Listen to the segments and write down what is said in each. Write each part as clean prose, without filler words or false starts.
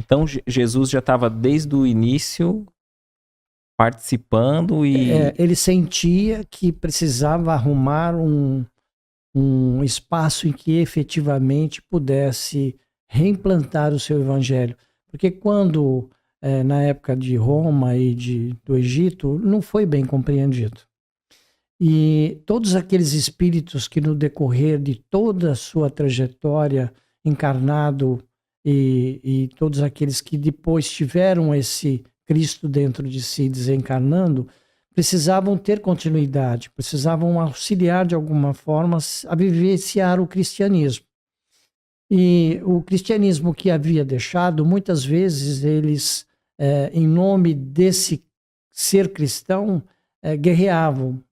Então Jesus já estava desde o início participando e... Ele sentia que precisava arrumar um espaço em que efetivamente pudesse reimplantar o seu evangelho. Porque quando, na época de Roma e do Egito, não foi bem compreendido. E todos aqueles espíritos que no decorrer de toda a sua trajetória encarnado e todos aqueles que depois tiveram esse Cristo dentro de si desencarnando, precisavam ter continuidade, precisavam auxiliar de alguma forma a vivenciar o cristianismo. E o cristianismo que havia deixado, muitas vezes eles, em nome desse ser cristão, guerreavam,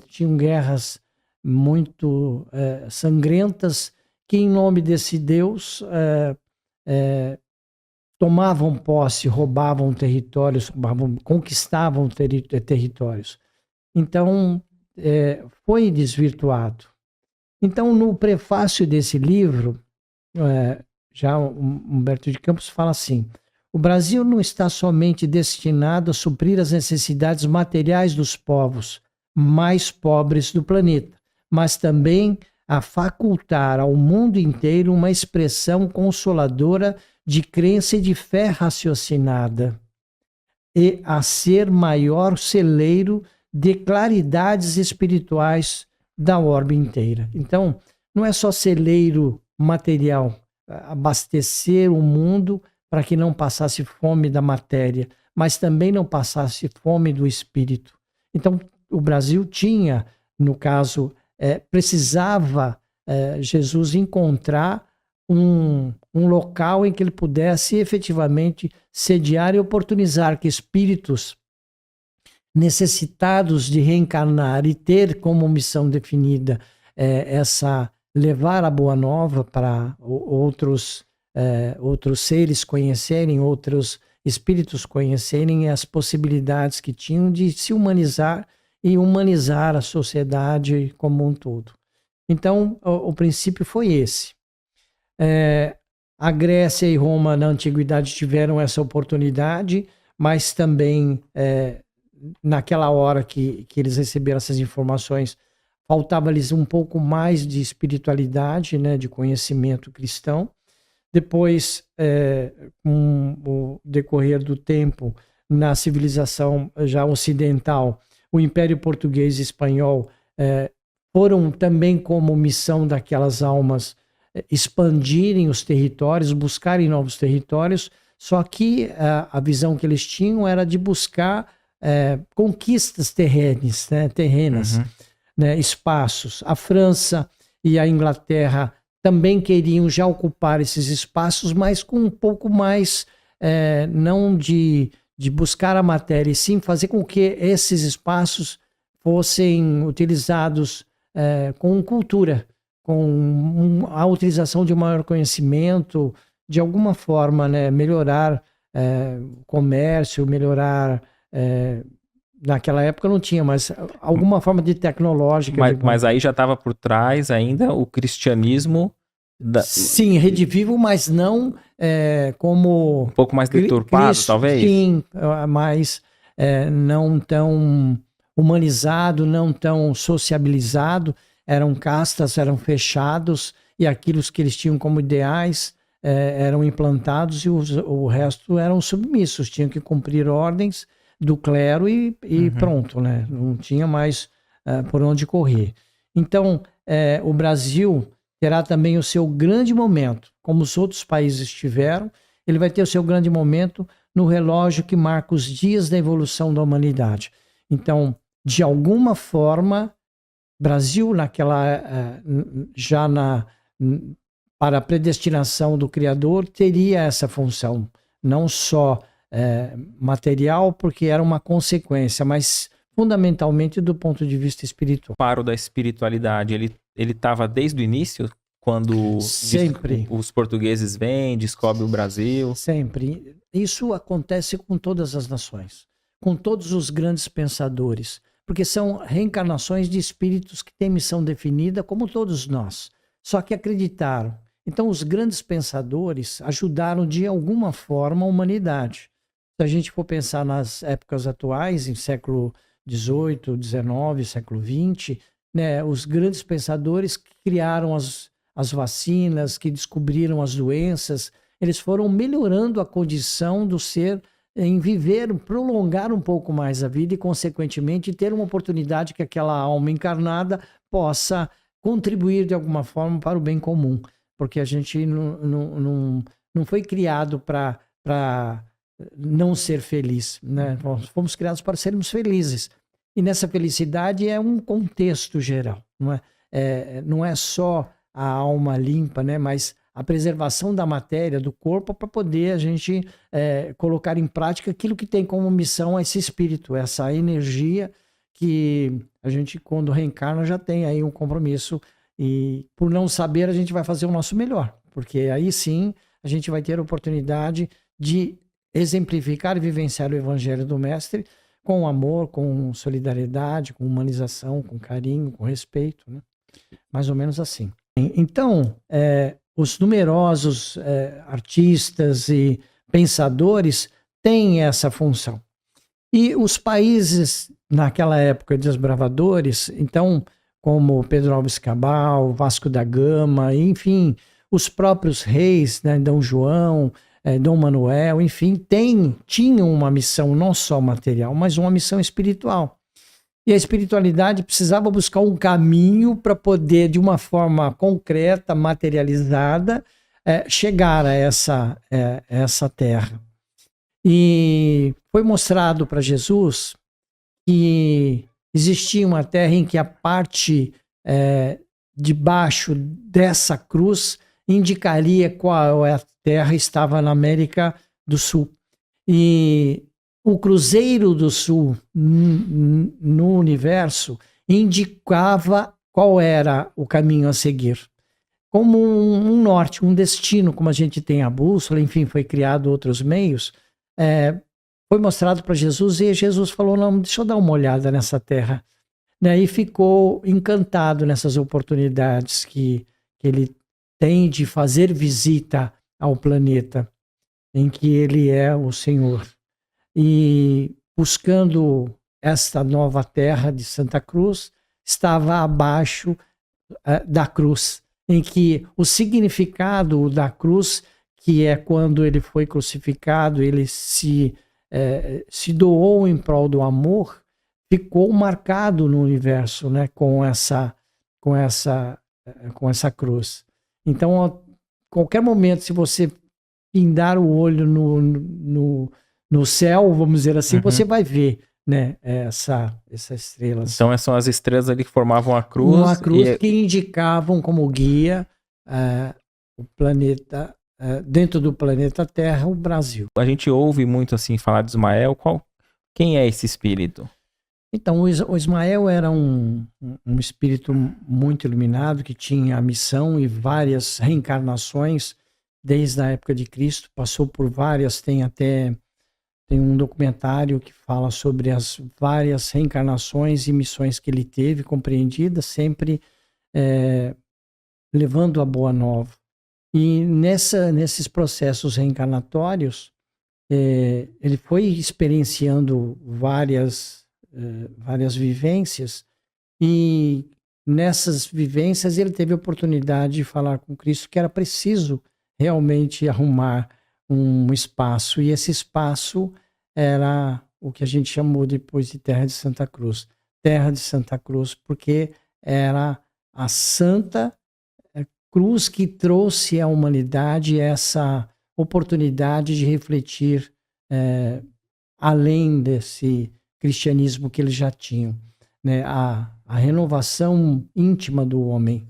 tinham guerras muito sangrentas que em nome desse Deus tomavam posse, roubavam territórios, conquistavam territórios. Então, foi desvirtuado. Então, no prefácio desse livro, já Humberto de Campos fala assim: o Brasil não está somente destinado a suprir as necessidades materiais dos povos mais pobres do planeta, mas também a facultar ao mundo inteiro uma expressão consoladora de crença e de fé raciocinada, e a ser maior celeiro de claridades espirituais da orbe inteira. Então, não é só celeiro material, abastecer o mundo para que não passasse fome da matéria, mas também não passasse fome do espírito. Então, o Brasil tinha, no caso, precisava Jesus encontrar um local em que ele pudesse efetivamente sediar e oportunizar que espíritos necessitados de reencarnar e ter como missão definida levar a boa nova para outros seres conhecerem, outros espíritos conhecerem as possibilidades que tinham de se humanizar e humanizar a sociedade como um todo. Então, o princípio foi esse. A Grécia e Roma na antiguidade tiveram essa oportunidade, mas também naquela hora que eles receberam essas informações, faltava-lhes um pouco mais de espiritualidade, né, de conhecimento cristão. Depois, com o decorrer do tempo, na civilização já ocidental, o Império Português e Espanhol foram também como missão daquelas almas expandirem os territórios, buscarem novos territórios, só que a visão que eles tinham era de buscar conquistas terrenas, né, espaços. A França e a Inglaterra também queriam já ocupar esses espaços, mas com um pouco mais, não de buscar a matéria, e sim fazer com que esses espaços fossem utilizados com cultura, com a utilização de um maior conhecimento, de alguma forma, né, melhorar o comércio, melhorar... naquela época não tinha, mas alguma forma de tecnológica. Mas aí já estava por trás ainda o cristianismo... Sim, redivivo, mas não como... Um pouco mais deturpado, talvez? Sim, mas não tão humanizado, não tão sociabilizado. Eram castas, eram fechados, e aquilo que eles tinham como ideais eram implantados, e o resto eram submissos, tinham que cumprir ordens do clero e pronto, né? Não tinha mais por onde correr. Então, o Brasil terá também o seu grande momento, como os outros países tiveram. Ele vai ter o seu grande momento no relógio que marca os dias da evolução da humanidade. Então, de alguma forma, Brasil, para a predestinação do Criador, teria essa função, não só material, porque era uma consequência, mas fundamentalmente do ponto de vista espiritual. Paro da espiritualidade, ele estava desde o início, quando sempre os portugueses vêm, descobrem o Brasil? Sempre. Isso acontece com todas as nações, com todos os grandes pensadores, porque são reencarnações de espíritos que têm missão definida, como todos nós, só que acreditaram. Então, os grandes pensadores ajudaram de alguma forma a humanidade. Se a gente for pensar nas épocas atuais, em século XVIII, XIX, século XX, né, os grandes pensadores que criaram as vacinas, que descobriram as doenças, eles foram melhorando a condição do ser em viver, prolongar um pouco mais a vida e, consequentemente, ter uma oportunidade que aquela alma encarnada possa contribuir de alguma forma para o bem comum. Porque a gente não foi criado para não ser feliz, né? Nós fomos criados para sermos felizes. E nessa felicidade é um contexto geral, não é? Não é só a alma limpa, né? Mas a preservação da matéria, do corpo, para poder a gente colocar em prática aquilo que tem como missão esse espírito, essa energia que a gente, quando reencarna, já tem aí um compromisso. E por não saber, a gente vai fazer o nosso melhor, porque aí sim a gente vai ter a oportunidade de exemplificar e vivenciar o Evangelho do Mestre com amor, com solidariedade, com humanização, com carinho, com respeito, né? Mais ou menos assim. Então, os numerosos artistas e pensadores têm essa função. E os países, naquela época, desbravadores, então, como Pedro Álvares Cabral, Vasco da Gama, enfim, os próprios reis, né, Dom João, Dom Manuel, enfim, tinham uma missão não só material, mas uma missão espiritual. E a espiritualidade precisava buscar um caminho para poder, de uma forma concreta, materializada, chegar a essa terra. E foi mostrado para Jesus que existia uma terra em que a parte debaixo dessa cruz indicaria qual é a terra, estava na América do Sul. E o Cruzeiro do Sul no universo indicava qual era o caminho a seguir. Como um norte, um destino, como a gente tem a bússola, enfim, foi criado outros meios, foi mostrado para Jesus e Jesus falou, não, deixa eu dar uma olhada nessa terra. E ficou encantado nessas oportunidades que ele tem de fazer visita ao planeta em que ele é o Senhor. E buscando esta nova terra de Santa Cruz, estava abaixo da cruz, em que o significado da cruz, que é quando ele foi crucificado, ele se doou em prol do amor, ficou marcado no universo, né, com essa cruz. Então, a qualquer momento, se você pindar o olho no céu, vamos dizer assim, você vai ver, né, essa estrela. Então, são as estrelas ali que formavam a cruz. Uma cruz que indicavam como guia o planeta, dentro do planeta Terra, o Brasil. A gente ouve muito assim falar de Ismael. Quem é esse espírito? Então, o Ismael era um espírito muito iluminado, que tinha a missão e várias reencarnações desde a época de Cristo, passou por várias, tem um documentário que fala sobre as várias reencarnações e missões que ele teve, compreendidas, sempre levando a boa nova. E nesses processos reencarnatórios, ele foi experienciando várias vivências, e nessas vivências ele teve a oportunidade de falar com Cristo que era preciso realmente arrumar um espaço, e esse espaço era o que a gente chamou depois de Terra de Santa Cruz. Terra de Santa Cruz, porque era a Santa Cruz que trouxe à humanidade essa oportunidade de refletir além desse cristianismo que eles já tinham, né? A renovação íntima do homem.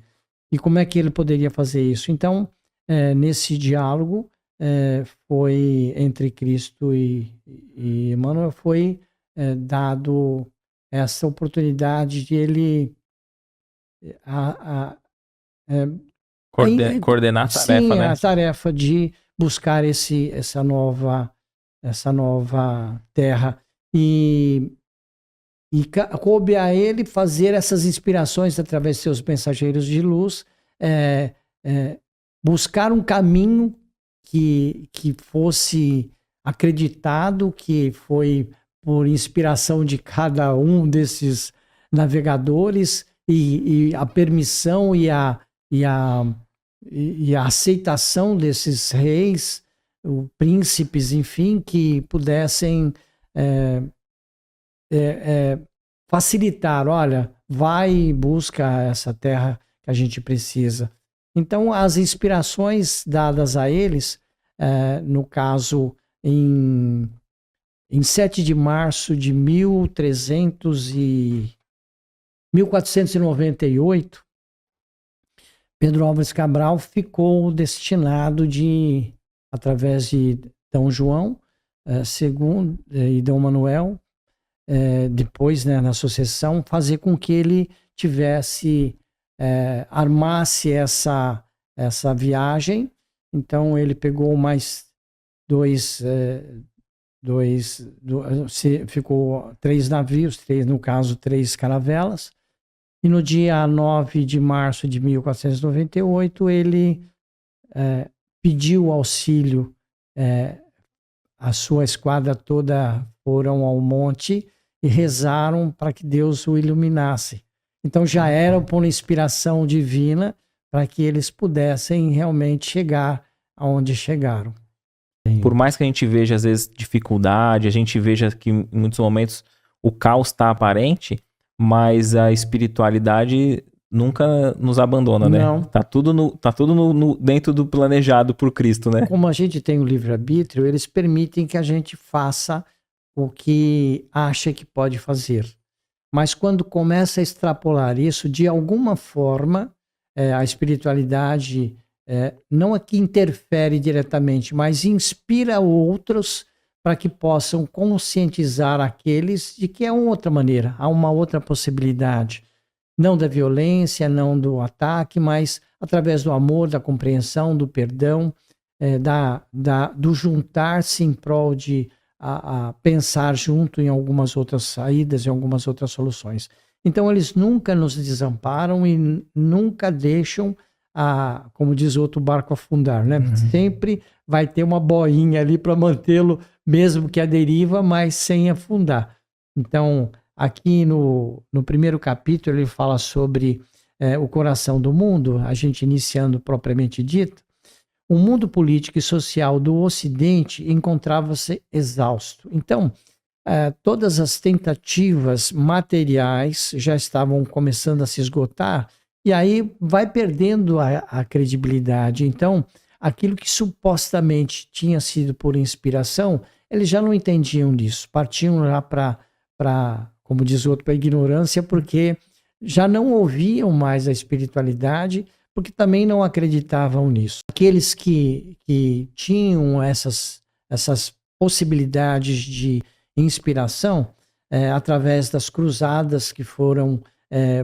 E como é que ele poderia fazer isso? Então, nesse diálogo foi entre Cristo e Emmanuel, foi dado essa oportunidade de ele coordenar a tarefa, sim, né? a tarefa de buscar essa nova terra. E coube a ele fazer essas inspirações através de seus mensageiros de luz, buscar um caminho que fosse acreditado, que foi por inspiração de cada um desses navegadores, e a permissão e a aceitação desses reis, príncipes, enfim, que pudessem facilitar, olha, vai e busca essa terra que a gente precisa. Então, as inspirações dadas a eles, no caso, em 7 de março de 1498, Pedro Álvares Cabral ficou destinado de, através de D. João II e D. Manuel, depois, né, na sucessão, fazer com que ele armasse essa viagem. Então ele pegou mais ficou 3 navios, no caso 3 caravelas, e no dia 9 de março de 1498 ele pediu auxílio, a sua esquadra toda foram ao monte e rezaram para que Deus o iluminasse. Então já era por inspiração divina para que eles pudessem realmente chegar aonde chegaram. Por mais que a gente veja, às vezes, dificuldade, a gente veja que em muitos momentos o caos está aparente, mas a espiritualidade nunca nos abandona, né? Não. Tá tudo dentro do planejado por Cristo, né? Como a gente tem o livre-arbítrio, eles permitem que a gente faça o que acha que pode fazer. Mas quando começa a extrapolar isso, de alguma forma, a espiritualidade não é que interfere diretamente, mas inspira outros para que possam conscientizar aqueles de que é uma outra maneira, há uma outra possibilidade. Não da violência, não do ataque, mas através do amor, da compreensão, do perdão, do juntar-se em prol de a pensar junto em algumas outras saídas, em algumas outras soluções. Então eles nunca nos desamparam e nunca deixam, como diz o outro, barco afundar, né? Uhum. Sempre vai ter uma boinha ali para mantê-lo, mesmo que a deriva, mas sem afundar. Então, aqui no primeiro capítulo ele fala sobre o coração do mundo, a gente iniciando propriamente dito. O mundo político e social do Ocidente encontrava-se exausto. Então, todas as tentativas materiais já estavam começando a se esgotar, e aí vai perdendo a credibilidade. Então, aquilo que supostamente tinha sido por inspiração, eles já não entendiam disso. Partiam lá para, como diz o outro, para a ignorância, porque já não ouviam mais a espiritualidade, porque também não acreditavam nisso. Aqueles que tinham essas possibilidades de inspiração, através das cruzadas que foram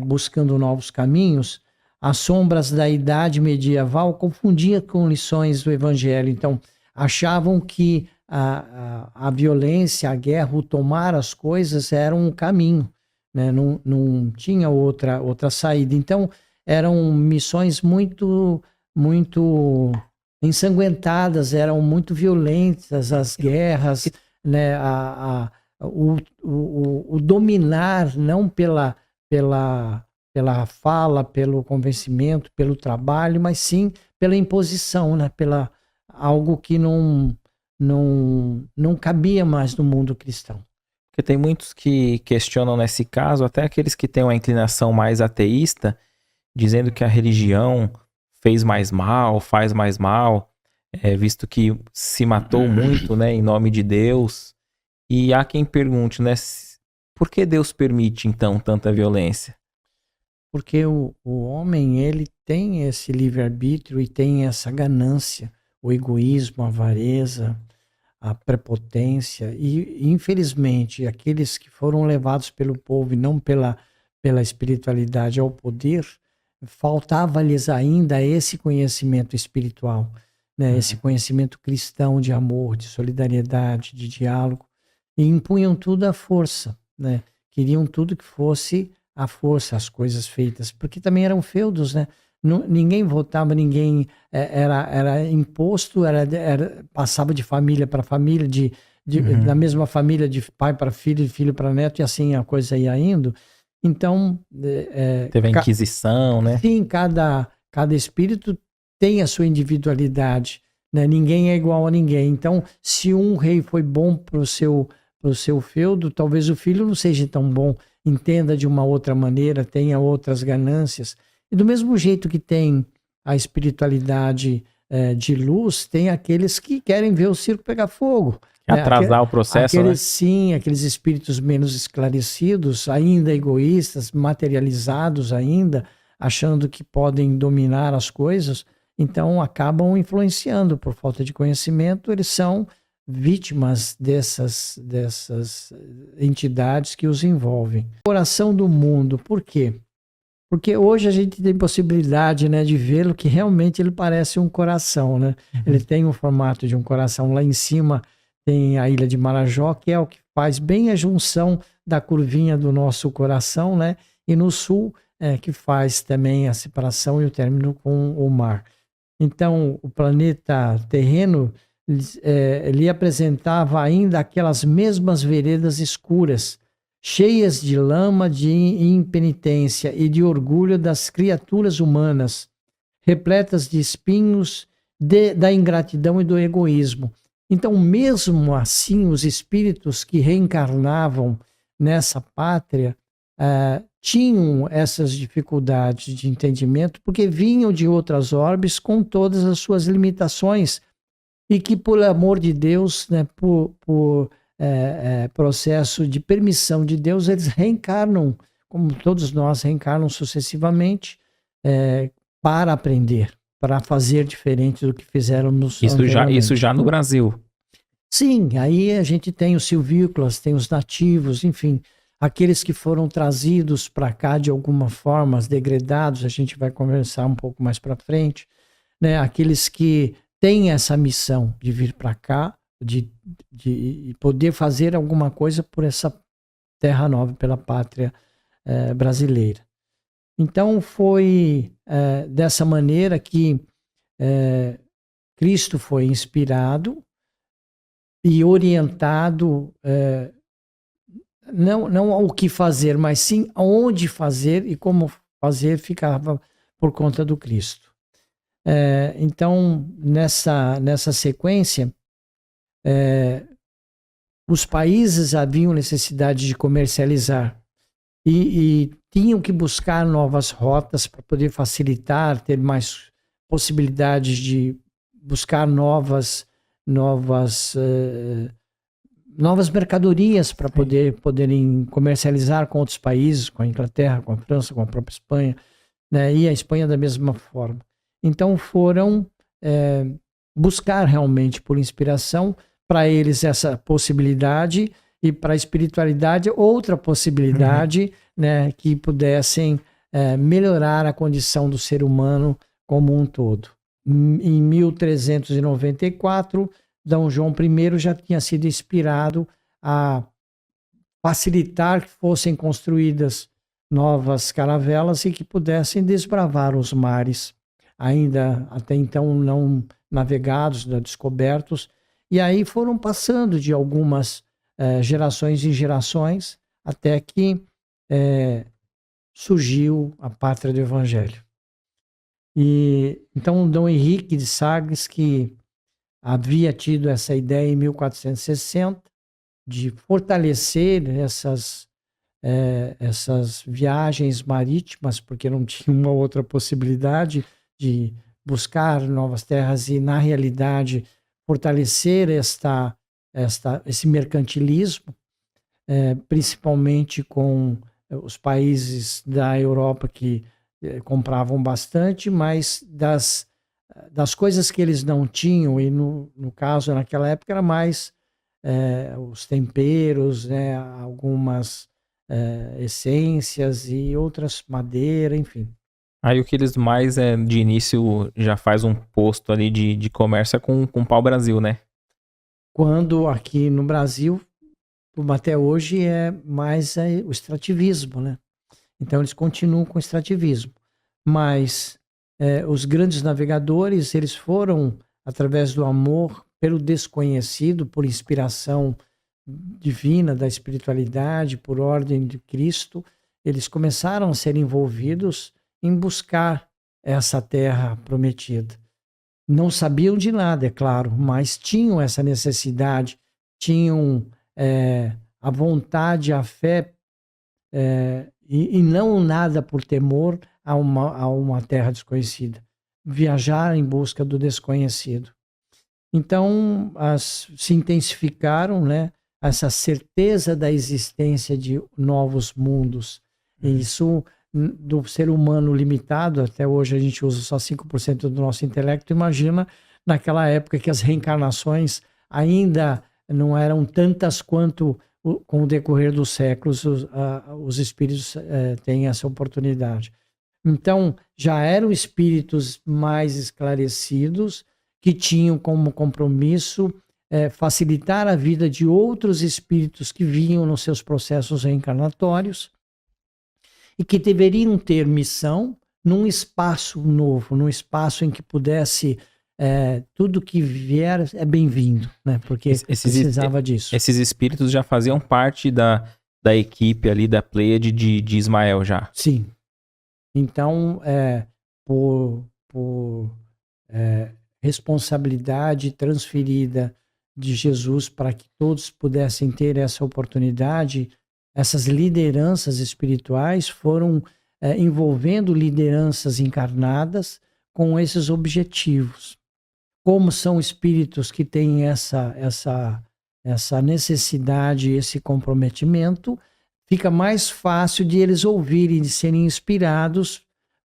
buscando novos caminhos, as sombras da idade medieval confundiam com lições do evangelho. Então, achavam que a violência, a guerra, o tomar as coisas era um caminho, né? Não tinha outra saída. Então, eram missões muito ensanguentadas, eram muito violentas, as guerras, né? O dominar, não pela fala, pelo convencimento, pelo trabalho, mas sim pela imposição, né? Pela algo que não cabia mais no mundo cristão. Porque tem muitos que questionam nesse caso, até aqueles que têm uma inclinação mais ateísta, dizendo que a religião faz mais mal, visto que se matou muito, né, em nome de Deus. E há quem pergunte, né, por que Deus permite, então, tanta violência? Porque o homem, ele tem esse livre-arbítrio e tem essa ganância, o egoísmo, a avareza, a prepotência. E, infelizmente, aqueles que foram levados pelo povo e não pela espiritualidade ao poder, faltava-lhes ainda esse conhecimento espiritual, né? Esse conhecimento cristão de amor, de solidariedade, de diálogo, e impunham tudo à força, né? Queriam tudo que fosse à força, as coisas feitas, porque também eram feudos, né? ninguém votava, ninguém era imposto, passava de família para família, da mesma família, de pai para filho, de filho para neto, e assim a coisa ia indo. Então... Teve a Inquisição, né? Sim, cada espírito tem a sua individualidade, né? Ninguém é igual a ninguém. Então, se um rei foi bom para o seu feudo, talvez o filho não seja tão bom, entenda de uma outra maneira, tenha outras ganâncias. E do mesmo jeito que tem a espiritualidade de luz, tem aqueles que querem ver o circo pegar fogo. Atrasar o processo, aqueles, né? Sim, aqueles espíritos menos esclarecidos, ainda egoístas, materializados ainda, achando que podem dominar as coisas, então acabam influenciando por falta de conhecimento, eles são vítimas dessas entidades que os envolvem. Coração do mundo, por quê? Porque hoje a gente tem possibilidade, né, de vê-lo que realmente ele parece um coração, né? Ele tem o formato de um coração. Lá em cima tem a Ilha de Marajó, que é o que faz bem a junção da curvinha do nosso coração, né? E no sul, que faz também a separação e o término com o mar. Então, o planeta terreno lhe apresentava ainda aquelas mesmas veredas escuras, cheias de lama de impenitência e de orgulho das criaturas humanas, repletas de espinhos da ingratidão e do egoísmo. Então, mesmo assim, os espíritos que reencarnavam nessa pátria tinham essas dificuldades de entendimento, porque vinham de outras orbes com todas as suas limitações, e que, por amor de Deus, né, por processo de permissão de Deus, eles reencarnam, como todos nós reencarnam sucessivamente, para aprender, para fazer diferente do que fizeram nos Isso já no Brasil. Sim, aí a gente tem os silvícolas, tem os nativos, enfim, aqueles que foram trazidos para cá de alguma forma, os degredados, a gente vai conversar um pouco mais para frente, né? Aqueles que têm essa missão de vir para cá, de poder fazer alguma coisa por essa terra nova, pela pátria brasileira. Então foi dessa maneira que Cristo foi inspirado e orientado, não ao que fazer, mas sim aonde fazer e como fazer, ficava por conta do Cristo. Então, nessa sequência, os países haviam necessidade de comercializar e tinham que buscar novas rotas para poder facilitar, ter mais possibilidades de buscar novas mercadorias para poderem comercializar com outros países, com a Inglaterra, com a França, com a própria Espanha, né? E a Espanha da mesma forma. Então foram buscar realmente por inspiração para eles essa possibilidade e para a espiritualidade outra possibilidade, né, que pudessem melhorar a condição do ser humano como um todo. Em 1394, D. João I já tinha sido inspirado a facilitar que fossem construídas novas caravelas e que pudessem desbravar os mares, ainda até então não navegados, descobertos, e aí foram passando de algumas gerações em gerações, até que surgiu a pátria do Evangelho. E então Dom Henrique de Sagres, que havia tido essa ideia em 1460 de fortalecer essas viagens marítimas, porque não tinha uma outra possibilidade de buscar novas terras e, na realidade, fortalecer esse mercantilismo, principalmente com os países da Europa que compravam bastante, mas das coisas que eles não tinham, e no caso, naquela época, era mais os temperos, né, algumas essências e outras, madeira, enfim. Aí o que eles mais, de início, já faz um posto ali de comércio com o pau-brasil, né? Quando aqui no Brasil, até hoje, é mais o extrativismo, né? Então eles continuam com o extrativismo. Mas os grandes navegadores, eles foram, através do amor, pelo desconhecido, por inspiração divina da espiritualidade, por ordem de Cristo, eles começaram a ser envolvidos em buscar essa terra prometida. Não sabiam de nada, é claro, mas tinham essa necessidade, tinham a vontade, a fé, e não nada por temor a uma terra desconhecida. Viajar em busca do desconhecido. Então, se intensificaram, né, essa certeza da existência de novos mundos. E isso, do ser humano limitado, até hoje a gente usa só 5% do nosso intelecto, imagina naquela época que as reencarnações ainda não eram tantas quanto com o decorrer dos séculos os espíritos têm essa oportunidade. Então, já eram espíritos mais esclarecidos, que tinham como compromisso facilitar a vida de outros espíritos que vinham nos seus processos reencarnatórios e que deveriam ter missão num espaço novo, num espaço em que pudesse tudo que vier é bem-vindo, né? Porque precisava disso. Esses espíritos já faziam parte da equipe ali, da Pleiade de Ismael já. Sim. Então, por responsabilidade transferida de Jesus para que todos pudessem ter essa oportunidade, essas lideranças espirituais foram envolvendo lideranças encarnadas com esses objetivos. Como são espíritos que têm essa necessidade, esse comprometimento, fica mais fácil de eles ouvirem, de serem inspirados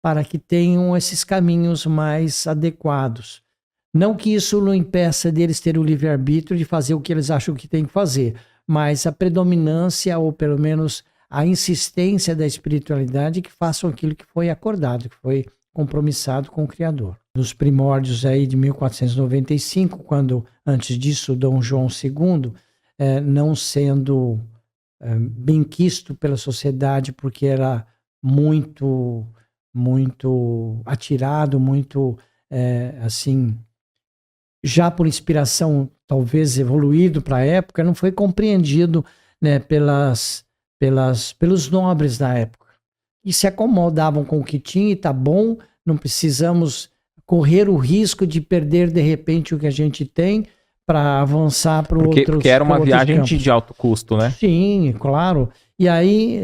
para que tenham esses caminhos mais adequados. Não que isso não impeça deles ter o livre-arbítrio de fazer o que eles acham que tem que fazer, mas a predominância, ou pelo menos a insistência da espiritualidade, que façam aquilo que foi acordado, que foi compromissado com o Criador. Nos primórdios aí de 1495, quando, antes disso, Dom João II, não sendo benquisto pela sociedade, porque era muito atirado, muito, assim, já por inspiração, talvez evoluído para a época, não foi compreendido, né, pelos nobres da época. E se acomodavam com o que tinha e tá bom, não precisamos correr o risco de perder de repente o que a gente tem para avançar para outros. Porque era uma viagem de alto custo, né? Sim, claro. E aí,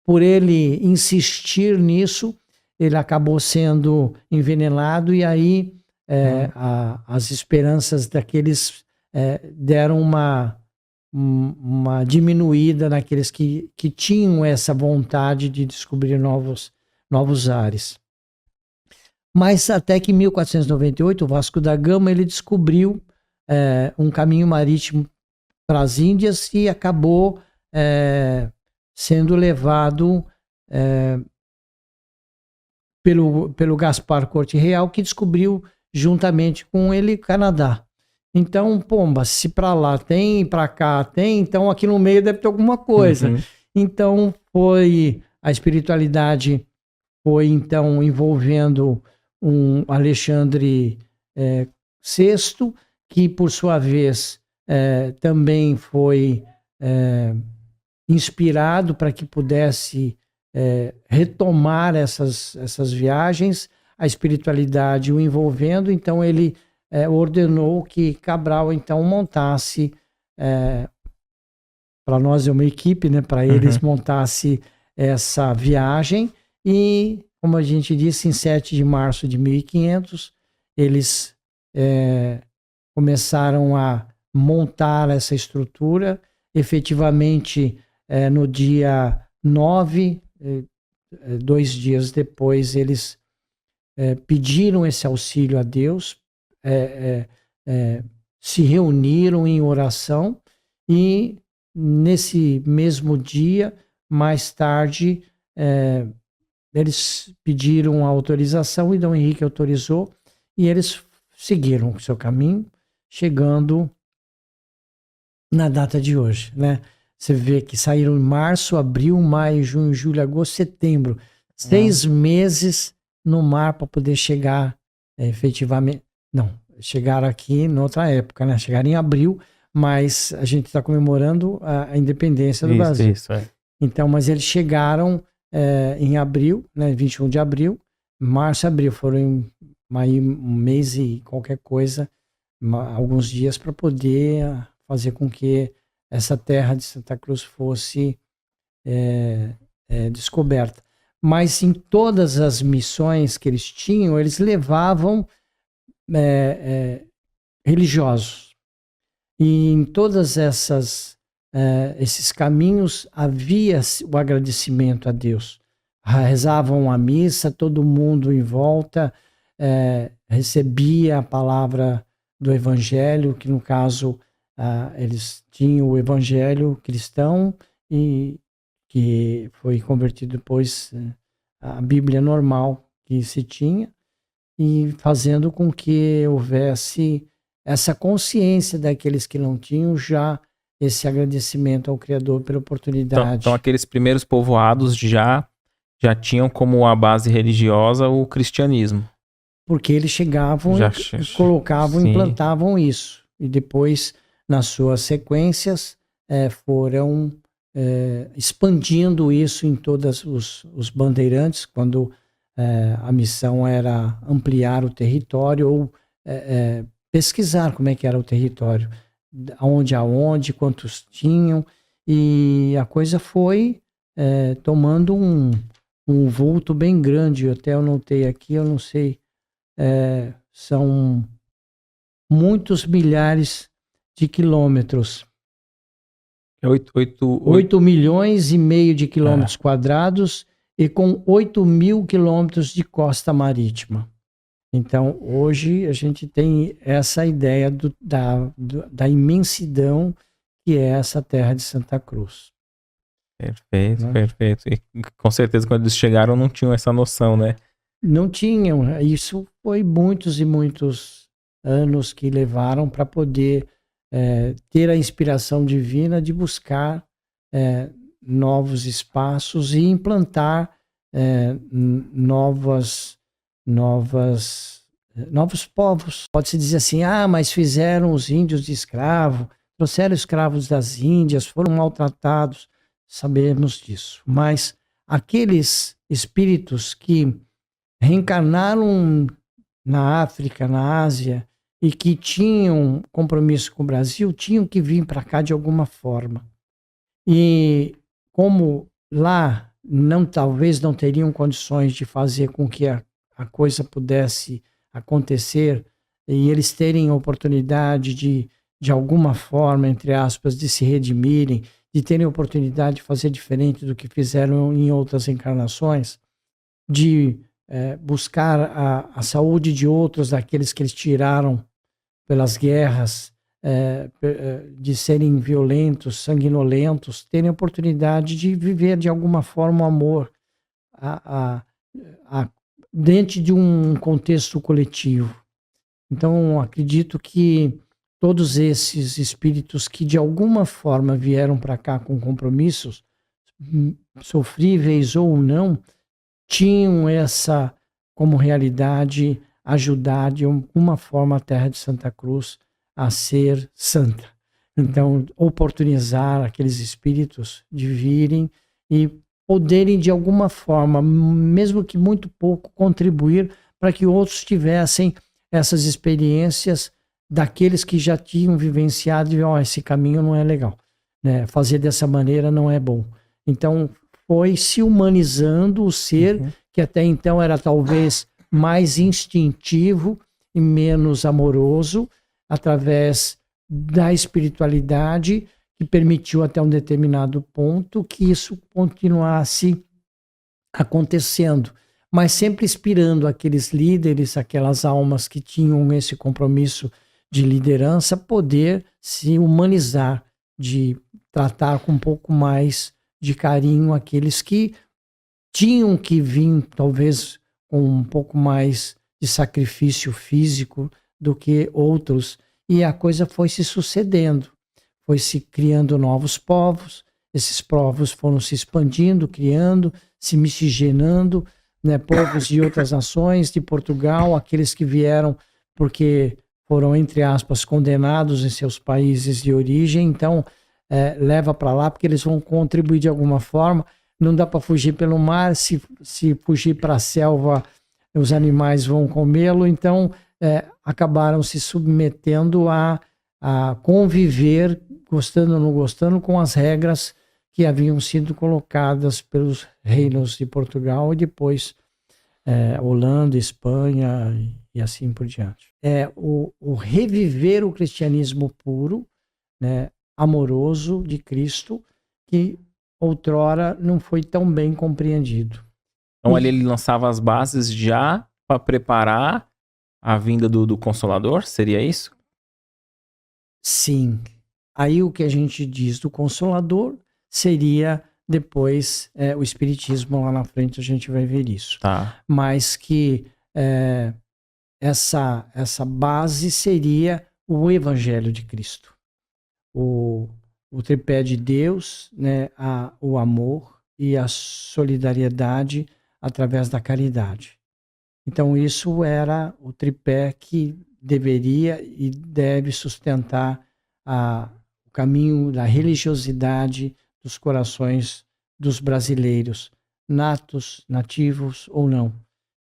por ele insistir nisso, ele acabou sendo envenenado e aí as esperanças daqueles deram uma diminuída naqueles que tinham essa vontade de descobrir novos ares. Mas até que em 1498, o Vasco da Gama ele descobriu um caminho marítimo para as Índias e acabou sendo levado pelo Gaspar Corte Real, que descobriu juntamente com ele Canadá. Então, pomba, se para lá tem, para cá tem, então aqui no meio deve ter alguma coisa. Uhum. Então, a espiritualidade foi então envolvendo um Alexandre VI, que por sua vez também foi inspirado para que pudesse retomar essas viagens, a espiritualidade o envolvendo, então ele ordenou que Cabral então montasse, para nós é uma equipe, né, para eles montasse essa viagem e, como a gente disse, em 7 de março de 1500, eles começaram a montar essa estrutura. Efetivamente, no dia 9, 2 dias depois, eles pediram esse auxílio a Deus, se reuniram em oração e, nesse mesmo dia, mais tarde, eles pediram a autorização e Dom Henrique autorizou e eles seguiram o seu caminho, chegando na data de hoje, né? Você vê que saíram em março, abril, maio, junho, julho, agosto, setembro. 6 meses no mar para poder chegar efetivamente. Não, chegaram aqui noutra época, né? Chegaram em abril, mas a gente está comemorando a independência do Brasil. Isso, é. Então, mas eles chegaram em abril, né? 21 de abril, março e abril, foram aí um mês e qualquer coisa, alguns dias para poder fazer com que essa terra de Santa Cruz fosse descoberta. Mas em todas as missões que eles tinham, eles levavam religiosos. E em todas esses caminhos havia o agradecimento a Deus. Rezavam a missa, todo mundo em volta recebia a palavra do Evangelho, que no caso eles tinham o Evangelho cristão e que foi convertido depois à Bíblia normal que se tinha, e fazendo com que houvesse essa consciência daqueles que não tinham já esse agradecimento ao Criador pela oportunidade. Então aqueles primeiros povoados já tinham como a base religiosa o cristianismo. Porque eles chegavam e colocavam, implantavam isso. E depois, nas suas sequências, foram expandindo isso em todos os bandeirantes, quando a missão era ampliar o território ou pesquisar como é que era o território, aonde, quantos tinham, e a coisa foi tomando um vulto bem grande. Eu até anotei aqui, eu não sei, são muitos milhares de quilômetros. 8 milhões e meio de quilômetros quadrados e com 8 mil quilômetros de costa marítima. Então, hoje a gente tem essa ideia da imensidão que é essa terra de Santa Cruz. Perfeito, né? Perfeito. E com certeza quando eles chegaram não tinham essa noção, né? Não tinham. Isso foi muitos e muitos anos que levaram para poder ter a inspiração divina de buscar novos espaços e implantar novos povos. Pode-se dizer assim, mas fizeram os índios de escravo, trouxeram escravos das Índias, foram maltratados, sabemos disso. Mas aqueles espíritos que reencarnaram na África, na Ásia, e que tinham compromisso com o Brasil, tinham que vir para cá de alguma forma. E como lá talvez não teriam condições de fazer com que a coisa pudesse acontecer, e eles terem a oportunidade de alguma forma, entre aspas, de se redimirem, de terem a oportunidade de fazer diferente do que fizeram em outras encarnações, de buscar a saúde de outros, daqueles que eles tiraram pelas guerras, de serem violentos, sanguinolentos, terem a oportunidade de viver de alguma forma o amor dentro de um contexto coletivo. Então, acredito que todos esses espíritos que de alguma forma vieram para cá com compromissos, sofríveis ou não, tinham essa como realidade ajudar de alguma forma a terra de Santa Cruz a ser santa. Então, oportunizar aqueles espíritos de virem e poderem de alguma forma, mesmo que muito pouco, contribuir para que outros tivessem essas experiências daqueles que já tinham vivenciado e esse caminho não é legal, né? Fazer dessa maneira não é bom. Então, foi se humanizando o ser que até então era talvez mais instintivo e menos amoroso, através da espiritualidade, que permitiu até um determinado ponto que isso continuasse acontecendo, mas sempre inspirando aqueles líderes, aquelas almas que tinham esse compromisso de liderança, poder se humanizar, de tratar com um pouco mais de carinho aqueles que tinham que vir, talvez, com um pouco mais de sacrifício físico do que outros, e a coisa foi se sucedendo, foi se criando novos povos, esses povos foram se expandindo, criando, se miscigenando, né, povos de outras nações, de Portugal, aqueles que vieram porque foram, entre aspas, condenados em seus países de origem, então leva para lá porque eles vão contribuir de alguma forma. Não dá para fugir pelo mar, se fugir para a selva, os animais vão comê-lo, então acabaram se submetendo a conviver, gostando ou não gostando, com as regras que haviam sido colocadas pelos reinos de Portugal e depois Holanda, Espanha e assim por diante. O reviver o cristianismo puro, né, amoroso de Cristo, que outrora não foi tão bem compreendido. Então ali ele lançava as bases já para preparar a vinda do Consolador, seria isso? Sim. Aí o que a gente diz do Consolador seria depois o Espiritismo, lá na frente a gente vai ver isso. Tá. Mas que essa base seria o Evangelho de Cristo. O tripé de Deus, né, o amor e a solidariedade através da caridade. Então isso era o tripé que deveria e deve sustentar o caminho da religiosidade dos corações dos brasileiros, nativos ou não.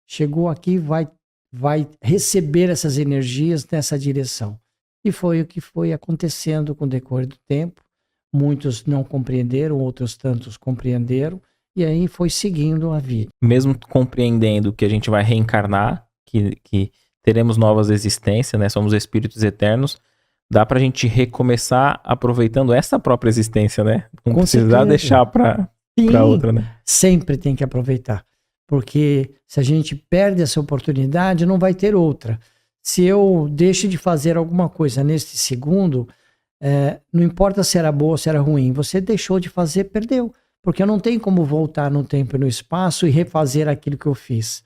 Chegou aqui, vai receber essas energias nessa direção. E foi o que foi acontecendo com o decorrer do tempo. Muitos não compreenderam, outros tantos compreenderam, e aí foi seguindo a vida. Mesmo compreendendo que a gente vai reencarnar, que teremos novas existências, né? Somos espíritos eternos, dá pra gente recomeçar aproveitando essa própria existência, né? Não precisar deixar pra outra, né? Sempre tem que aproveitar. Porque se a gente perde essa oportunidade, não vai ter outra. Se eu deixo de fazer alguma coisa neste segundo, não importa se era boa ou se era ruim, você deixou de fazer, perdeu. Porque eu não tenho como voltar no tempo e no espaço e refazer aquilo que eu fiz.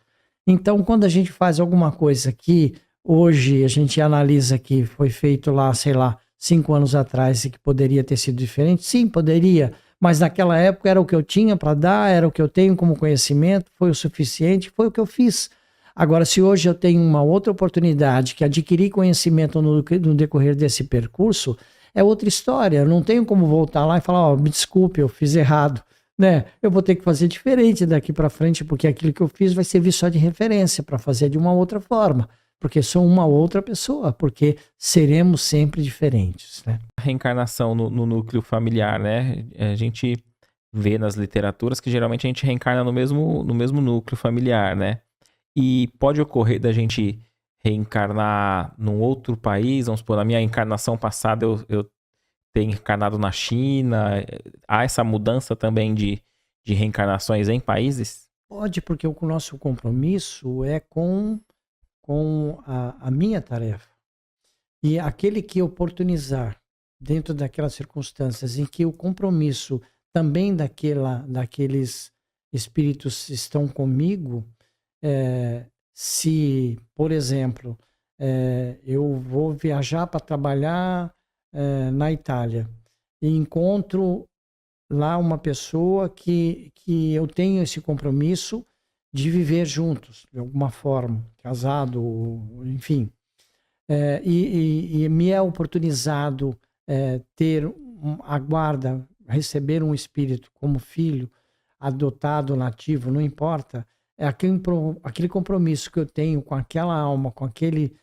Então, quando a gente faz alguma coisa que hoje a gente analisa que foi feito lá, sei lá, 5 anos atrás e que poderia ter sido diferente, sim, poderia. Mas naquela época era o que eu tinha para dar, era o que eu tenho como conhecimento, foi o suficiente, foi o que eu fiz. Agora, se hoje eu tenho uma outra oportunidade que adquirir conhecimento no decorrer desse percurso, é outra história. Eu não tenho como voltar lá e falar, me desculpe, eu fiz errado. Né? Eu vou ter que fazer diferente daqui para frente, porque aquilo que eu fiz vai servir só de referência para fazer de uma outra forma. Porque sou uma outra pessoa, porque seremos sempre diferentes, né? A reencarnação no núcleo familiar, né? A gente vê nas literaturas que geralmente a gente reencarna no mesmo núcleo familiar, né? E pode ocorrer da gente reencarnar num outro país, vamos supor, na minha encarnação passada eu ter encarnado na China, há essa mudança também de reencarnações em países? Pode, porque o nosso compromisso é com a minha tarefa. E aquele que oportunizar, dentro daquelas circunstâncias em que o compromisso também daqueles espíritos estão comigo, se, por exemplo, eu vou viajar para trabalhar na Itália e encontro lá uma pessoa que eu tenho esse compromisso de viver juntos, de alguma forma, casado, enfim. E me é oportunizado ter a guarda, receber um espírito como filho, adotado, nativo, não importa. É aquele compromisso que eu tenho com aquela alma, com aquele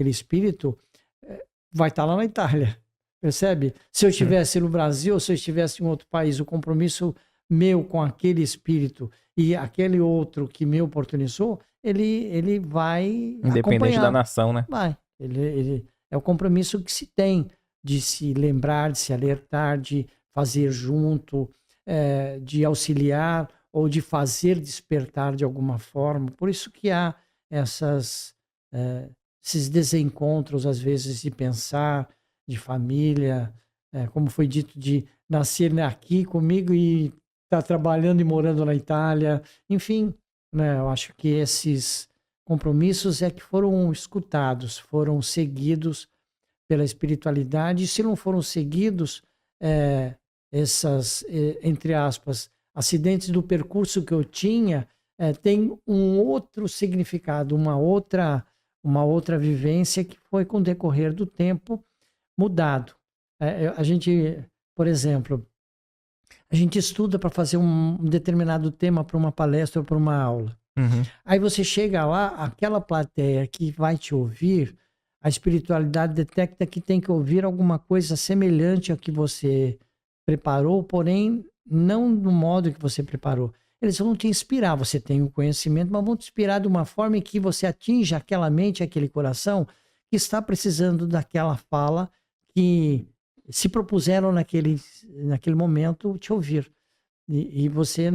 espírito, vai estar lá na Itália, percebe? Se eu estivesse no Brasil, ou se eu estivesse em outro país, o compromisso meu com aquele espírito e aquele outro que me oportunizou, ele vai independente acompanhar. Da nação, né? Vai. Ele é o compromisso que se tem de se lembrar, de se alertar, de fazer junto, de auxiliar ou de fazer despertar de alguma forma. Por isso que há esses desencontros, às vezes, de pensar, de família, como foi dito, de nascer aqui comigo e estar trabalhando e morando na Itália. Enfim, né, eu acho que esses compromissos que foram escutados, foram seguidos pela espiritualidade, e se não foram seguidos, essas, entre aspas, acidentes do percurso que eu tinha, tem um outro significado, uma outra vivência que foi, com o decorrer do tempo, mudado. A gente, por exemplo, a gente estuda para fazer um determinado tema para uma palestra ou para uma aula. Uhum. Aí você chega lá, aquela plateia que vai te ouvir, a espiritualidade detecta que tem que ouvir alguma coisa semelhante ao que você preparou, porém não no modo que você preparou. Eles vão te inspirar, você tem o conhecimento, mas vão te inspirar de uma forma em que você atinja aquela mente, aquele coração que está precisando daquela fala que se propuseram naquele momento te ouvir. E você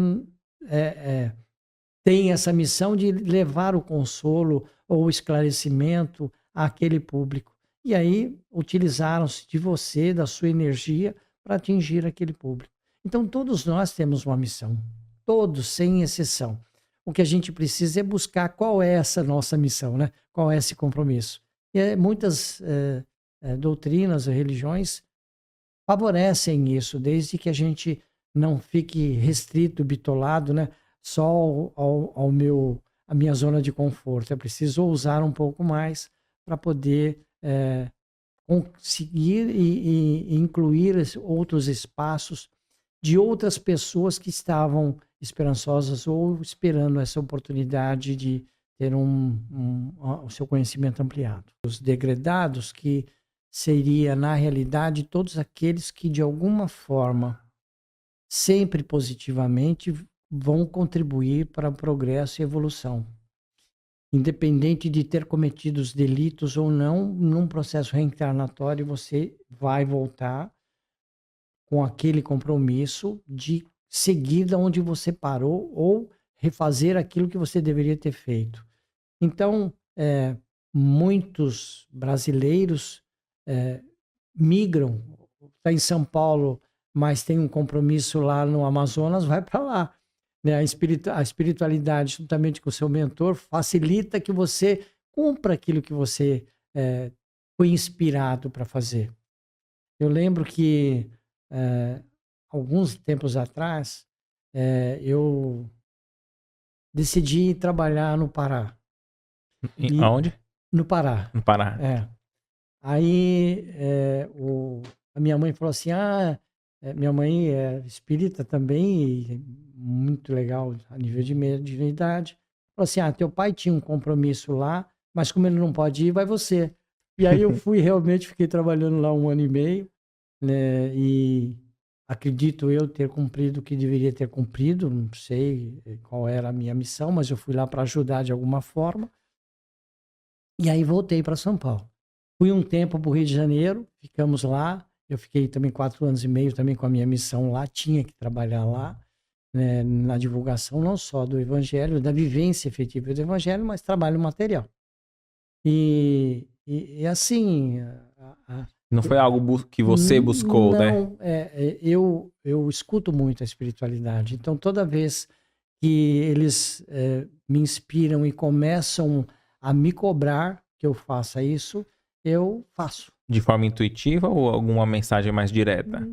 tem essa missão de levar o consolo ou o esclarecimento àquele público. E aí utilizaram-se de você, da sua energia, para atingir aquele público. Então todos nós temos uma missão, todos, sem exceção. O que a gente precisa é buscar qual é essa nossa missão, né? Qual é esse compromisso. E muitas doutrinas ou religiões favorecem isso, desde que a gente não fique restrito, bitolado, né? Só a minha zona de conforto. É preciso ousar um pouco mais para poder conseguir e incluir outros espaços de outras pessoas que estavam esperançosas ou esperando essa oportunidade de ter o seu conhecimento ampliado. Os degradados, que seria, na realidade, todos aqueles que, de alguma forma, sempre positivamente, vão contribuir para o progresso e evolução. Independente de ter cometido os delitos ou não, num processo reencarnatório, você vai voltar com aquele compromisso de seguir da onde você parou ou refazer aquilo que você deveria ter feito. Então, muitos brasileiros migram, está em São Paulo, mas tem um compromisso lá no Amazonas, vai para lá. Né? A espiritualidade, juntamente com o seu mentor, facilita que você cumpra aquilo que você foi inspirado para fazer. Eu lembro que, alguns tempos atrás, eu decidi trabalhar no Pará. Aonde? No Pará. No Pará. Aí a minha mãe falou assim, minha mãe é espírita também, e muito legal a nível de mediunidade. Falou assim, teu pai tinha um compromisso lá, mas como ele não pode ir, vai você. E aí eu realmente fiquei trabalhando lá 1 ano e meio, né, e acredito eu ter cumprido o que deveria ter cumprido, não sei qual era a minha missão, mas eu fui lá para ajudar de alguma forma. E aí voltei para São Paulo. Fui um tempo para o Rio de Janeiro, ficamos lá. Eu fiquei também 4 anos e meio também com a minha missão lá, tinha que trabalhar lá, né, na divulgação não só do Evangelho, da vivência efetiva do Evangelho, mas trabalho material. E assim... Não foi algo que você buscou, né? Não, eu escuto muito a espiritualidade. Então, toda vez que eles me inspiram e começam a me cobrar que eu faça isso, eu faço. De forma intuitiva ou alguma mensagem mais direta?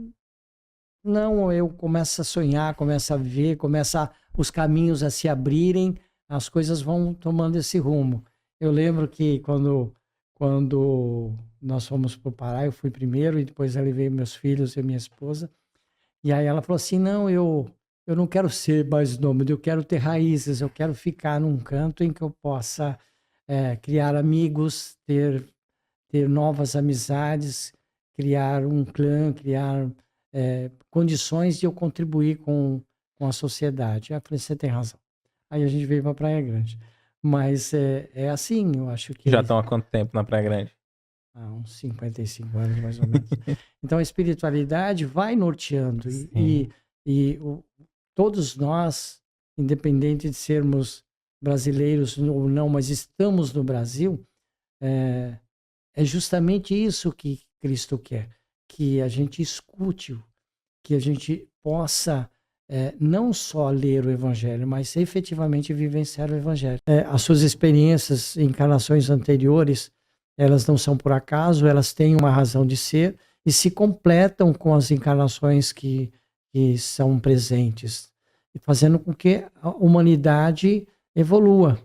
Não, eu começo a sonhar, começo a ver, os caminhos a se abrirem, as coisas vão tomando esse rumo. Eu lembro que quando nós fomos para o Pará, eu fui primeiro e depois eu levei meus filhos e minha esposa. E aí ela falou assim, não, eu não quero ser mais nômade, eu quero ter raízes, eu quero ficar num canto em que eu possa criar amigos, ter novas amizades, criar um clã, criar condições de eu contribuir com a sociedade. Eu falei, você tem razão. Aí a gente veio para Praia Grande. Mas é assim, eu acho que... Já estão há quanto tempo na Praia Grande? Uns 55 anos, mais ou menos. Então, a espiritualidade vai norteando. Todos nós, independente de sermos brasileiros ou não, mas estamos no Brasil, é justamente isso que Cristo quer. Que a gente escute, que a gente possa não só ler o Evangelho, mas efetivamente vivenciar o Evangelho. As suas experiências em encarnações anteriores, elas não são por acaso, elas têm uma razão de ser e se completam com as encarnações que são presentes. fazendo com que a humanidade evolua,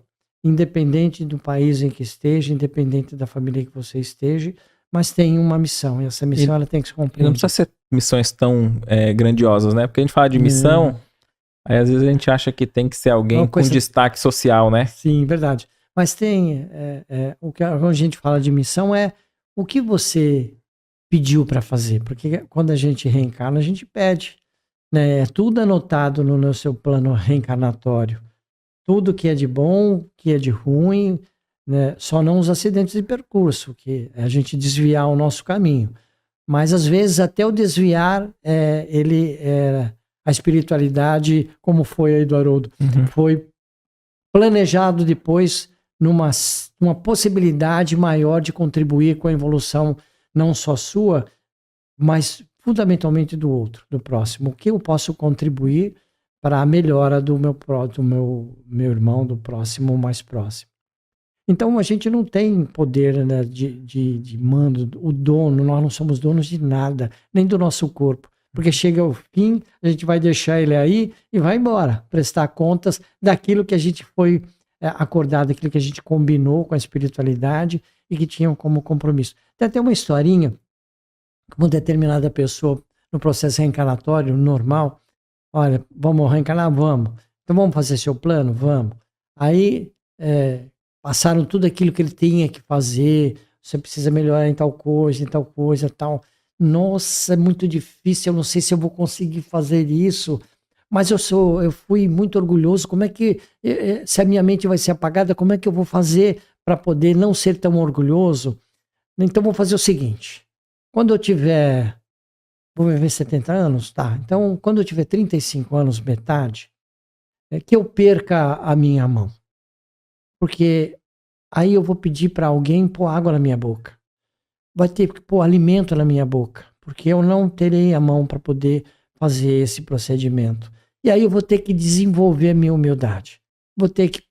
independente do país em que esteja, independente da família que você esteja, mas tem uma missão, e essa missão ela tem que se cumprir. Não precisa ser missões tão grandiosas, né? Porque a gente fala de missão, aí às vezes a gente acha que tem que ser alguém com destaque social, né? Sim, verdade. Mas tem, o que a gente fala de missão é o que você pediu para fazer, porque quando a gente reencarna, a gente pede, né? É tudo anotado no seu plano reencarnatório. Tudo que é de bom, que é de ruim, né? Só não os acidentes de percurso, que é a gente desviar o nosso caminho. Mas às vezes até o desviar, a espiritualidade, como foi aí do Haroldo, foi planejado depois numa possibilidade maior de contribuir com a evolução não só sua, mas fundamentalmente do outro, do próximo. O que eu posso contribuir para a melhora do meu irmão, do próximo mais próximo. Então a gente não tem poder, né, de mando, o dono, nós não somos donos de nada, nem do nosso corpo. Porque chega ao fim, a gente vai deixar ele aí e vai embora, prestar contas daquilo que a gente foi acordado, aquilo que a gente combinou com a espiritualidade e que tinham como compromisso. Tem até uma historinha, uma determinada pessoa no processo reencarnatório normal, olha, vamos reencarnar? Vamos. Então vamos fazer seu plano? Vamos. Aí passaram tudo aquilo que ele tinha que fazer, você precisa melhorar em tal coisa, tal. Nossa, é muito difícil, eu não sei se eu vou conseguir fazer isso, mas eu fui muito orgulhoso, como é que, se a minha mente vai ser apagada, como é que eu vou fazer para poder não ser tão orgulhoso? Então vou fazer o seguinte, quando eu tiver, vou viver 70 anos, tá? Então quando eu tiver 35 anos, metade, que eu perca a minha mão. Porque aí eu vou pedir para alguém pôr água na minha boca. Vai ter que pôr alimento na minha boca. Porque eu não terei a mão para poder fazer esse procedimento. E aí eu vou ter que desenvolver a minha humildade. Vou ter que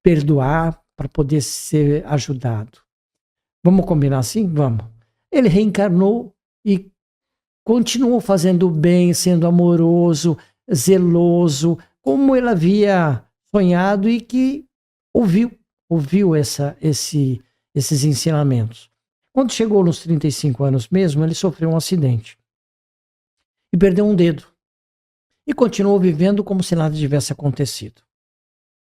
perdoar para poder ser ajudado. Vamos combinar assim? Vamos. Ele reencarnou e continuou fazendo o bem, sendo amoroso, zeloso, como ele havia sonhado e que ouviu esses ensinamentos. Quando chegou nos 35 anos mesmo, ele sofreu um acidente e perdeu um dedo. E continuou vivendo como se nada tivesse acontecido.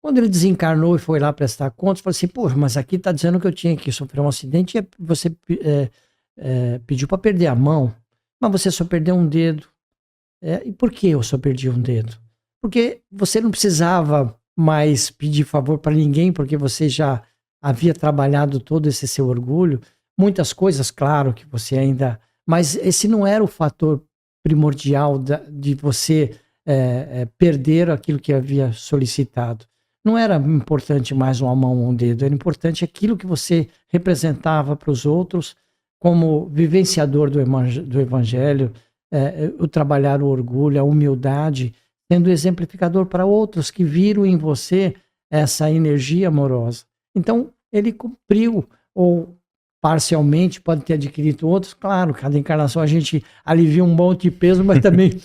Quando ele desencarnou e foi lá prestar contas, falou assim, pô, mas aqui está dizendo que eu tinha que sofrer um acidente e você pediu para perder a mão, mas você só perdeu um dedo. E por que eu só perdi um dedo? Porque você não precisava mais pedir favor para ninguém, porque você já havia trabalhado todo esse seu orgulho. Muitas coisas, claro, que você ainda... Mas esse não era o fator primordial de você perder aquilo que havia solicitado. Não era importante mais uma mão ou um dedo, era importante aquilo que você representava para os outros como vivenciador do evangelho, o trabalhar o orgulho, a humildade, sendo exemplificador para outros que viram em você essa energia amorosa. Então, ele cumpriu, ou parcialmente pode ter adquirido outros. Claro, cada encarnação a gente alivia um monte de peso, mas também...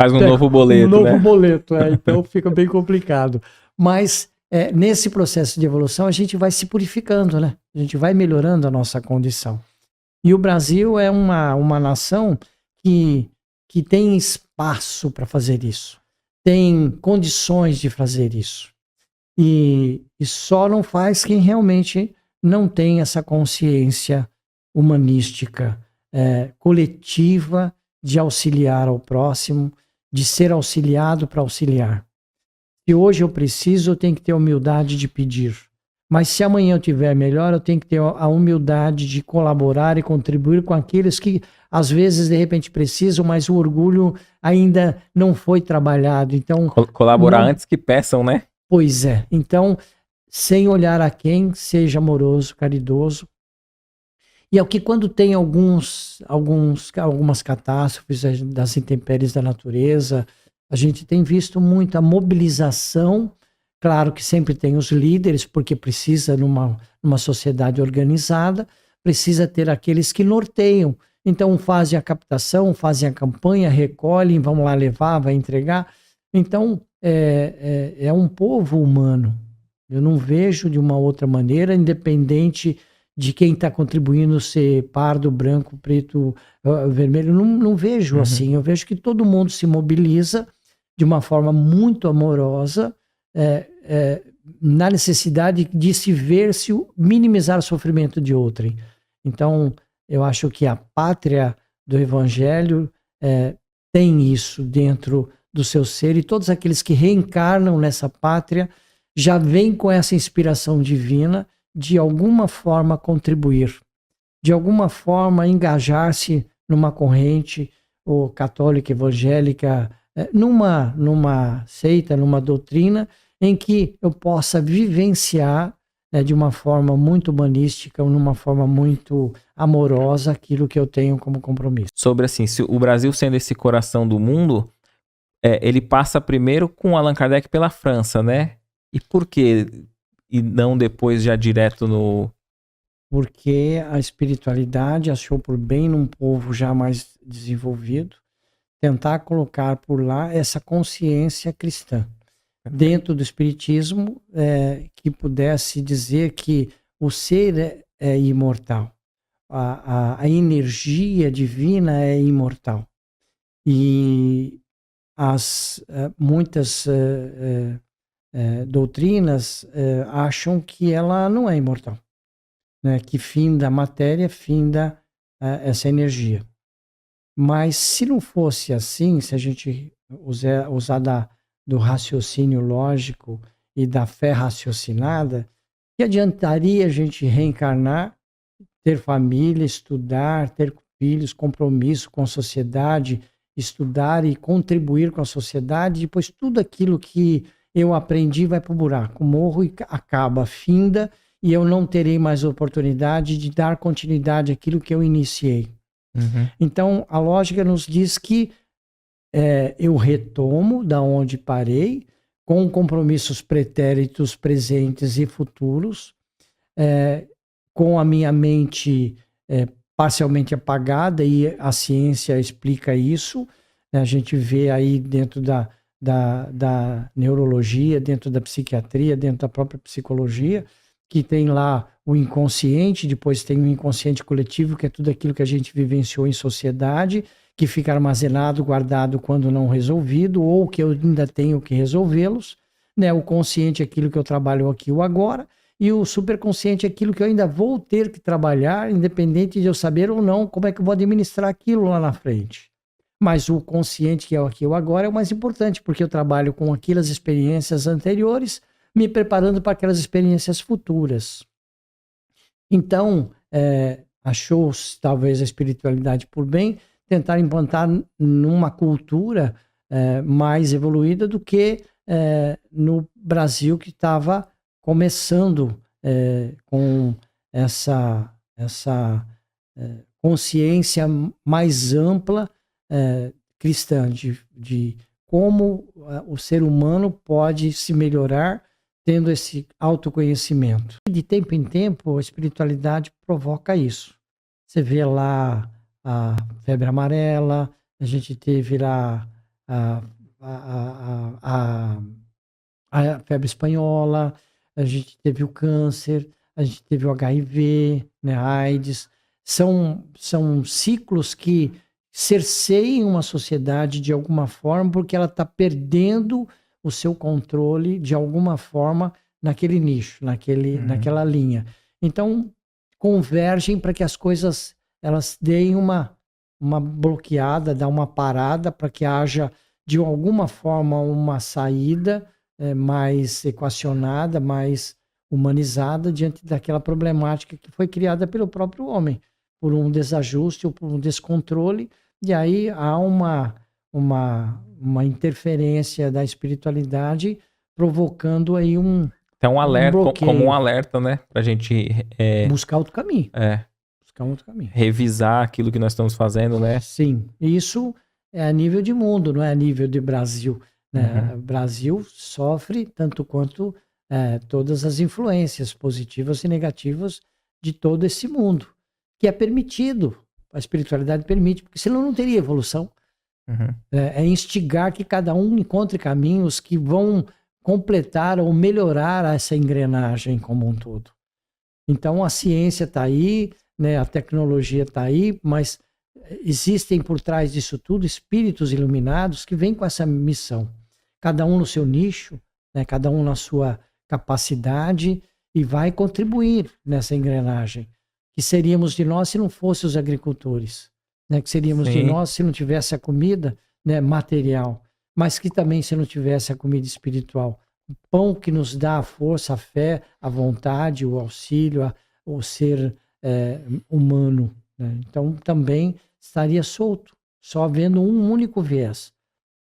Faz um novo boleto, um novo boleto, então fica bem complicado. Mas nesse processo de evolução a gente vai se purificando, né? A gente vai melhorando a nossa condição. E o Brasil é uma nação que tem espaço para fazer isso. Tem condições de fazer isso. E só não faz quem realmente não tem essa consciência humanística, coletiva, de auxiliar ao próximo, de ser auxiliado para auxiliar. Se hoje eu preciso, eu tenho que ter a humildade de pedir. Mas se amanhã eu tiver melhor, eu tenho que ter a humildade de colaborar e contribuir com aqueles que às vezes de repente precisam, mas o orgulho ainda não foi trabalhado. Então, colaborar antes que peçam, né? Pois é. Então, sem olhar a quem, seja amoroso, caridoso. E é o que quando tem algumas catástrofes das intempéries da natureza, a gente tem visto muita mobilização. Claro que sempre tem os líderes, porque precisa, numa sociedade organizada, precisa ter aqueles que norteiam. Então fazem a captação, fazem a campanha, recolhem, vão lá levar, vai entregar. Então, é um povo humano. Eu não vejo de uma outra maneira, independente de quem está contribuindo ser pardo, branco, preto, vermelho. Não vejo assim. Eu vejo que todo mundo se mobiliza de uma forma muito amorosa, na necessidade de se ver, se minimizar o sofrimento de outrem. Então, eu acho que a pátria do Evangelho tem isso dentro do seu ser, e todos aqueles que reencarnam nessa pátria já vêm com essa inspiração divina de alguma forma contribuir, de alguma forma engajar-se numa corrente ou católica, evangélica, numa seita, numa doutrina em que eu possa vivenciar de uma forma muito humanística, numa forma muito amorosa, aquilo que eu tenho como compromisso. Sobre assim, se o Brasil sendo esse coração do mundo, ele passa primeiro com Allan Kardec pela França, né? E por quê? E não depois já direto no... Porque a espiritualidade achou por bem num povo já mais desenvolvido tentar colocar por lá essa consciência cristã. Dentro do espiritismo, que pudesse dizer que o ser é imortal, a energia divina é imortal. E muitas doutrinas acham que ela não é imortal, né? Que finda a matéria, finda essa energia. Mas se não fosse assim, se a gente usar do raciocínio lógico e da fé raciocinada, que adiantaria a gente reencarnar, ter família, estudar, ter filhos, compromisso com a sociedade, estudar e contribuir com a sociedade, depois tudo aquilo que eu aprendi vai para o buraco, morro e acaba, finda, e eu não terei mais oportunidade de dar continuidade àquilo que eu iniciei. Então, a lógica nos diz que eu retomo da onde parei, com compromissos pretéritos, presentes e futuros, com a minha mente parcialmente apagada, e a ciência explica isso. A gente vê aí dentro da neurologia, dentro da psiquiatria, dentro da própria psicologia, que tem lá o inconsciente, depois tem o inconsciente coletivo, que é tudo aquilo que a gente vivenciou em sociedade, que fica armazenado, guardado quando não resolvido, ou que eu ainda tenho que resolvê-los, né? O consciente é aquilo que eu trabalho aqui ou agora, e o superconsciente é aquilo que eu ainda vou ter que trabalhar, independente de eu saber ou não como é que eu vou administrar aquilo lá na frente. Mas o consciente, que é o aqui ou agora, é o mais importante, porque eu trabalho com aquelas experiências anteriores, me preparando para aquelas experiências futuras. Então, achou talvez a espiritualidade por bem tentar implantar numa cultura mais evoluída do que no Brasil, que estava começando com essa consciência mais ampla cristã de como o ser humano pode se melhorar tendo esse autoconhecimento. De tempo em tempo, a espiritualidade provoca isso. Você vê lá a febre amarela, a gente teve lá a febre espanhola, a gente teve o câncer, a gente teve o HIV, né, a AIDS. São ciclos que cerceiam uma sociedade de alguma forma, porque ela está perdendo o seu controle de alguma forma naquele nicho, naquela linha. Então, convergem para que as coisas elas deem uma bloqueada, dá uma parada, para que haja de alguma forma uma saída mais equacionada, mais humanizada diante daquela problemática que foi criada pelo próprio homem, por um desajuste ou por um descontrole, e aí há uma interferência da espiritualidade provocando aí então, um alerta, como um alerta, né? Pra gente buscar outro caminho. Buscar outro caminho. Revisar aquilo que nós estamos fazendo, né? Sim, isso é a nível de mundo, não é a nível de Brasil, né? O Brasil sofre tanto quanto todas as influências positivas e negativas de todo esse mundo, que é permitido, a espiritualidade permite, porque senão não teria evolução. Uhum. É instigar que cada um encontre caminhos que vão completar ou melhorar essa engrenagem como um todo. Então a ciência está aí, né, a tecnologia está aí, mas existem por trás disso tudo espíritos iluminados que vêm com essa missão. Cada um no seu nicho, né, cada um na sua capacidade e vai contribuir nessa engrenagem. Que seríamos de nós se não fossem os agricultores, né? Que seríamos de nós se não tivesse a comida, né, material, mas que também se não tivesse a comida espiritual. O pão que nos dá a força, a fé, a vontade, o auxílio, o ser humano, né? Então também estaria solto, só havendo um único viés.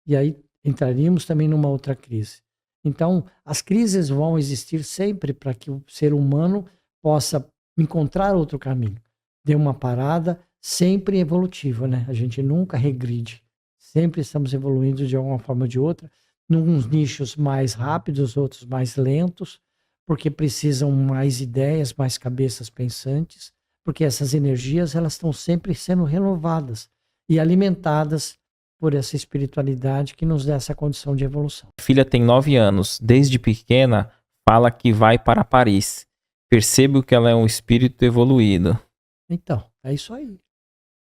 E aí entraríamos também numa outra crise. Então, as crises vão existir sempre para que o ser humano possa encontrar outro caminho. Dê uma parada, sempre evolutiva, né? A gente nunca regride. Sempre estamos evoluindo de alguma forma ou de outra, nos nichos mais rápidos, outros mais lentos, porque precisam mais ideias, mais cabeças pensantes, porque essas energias elas estão sempre sendo renovadas e alimentadas por essa espiritualidade que nos dá essa condição de evolução. A filha tem 9 anos. Desde pequena, fala que vai para Paris. Percebo que ela é um espírito evoluído. Então, é isso aí.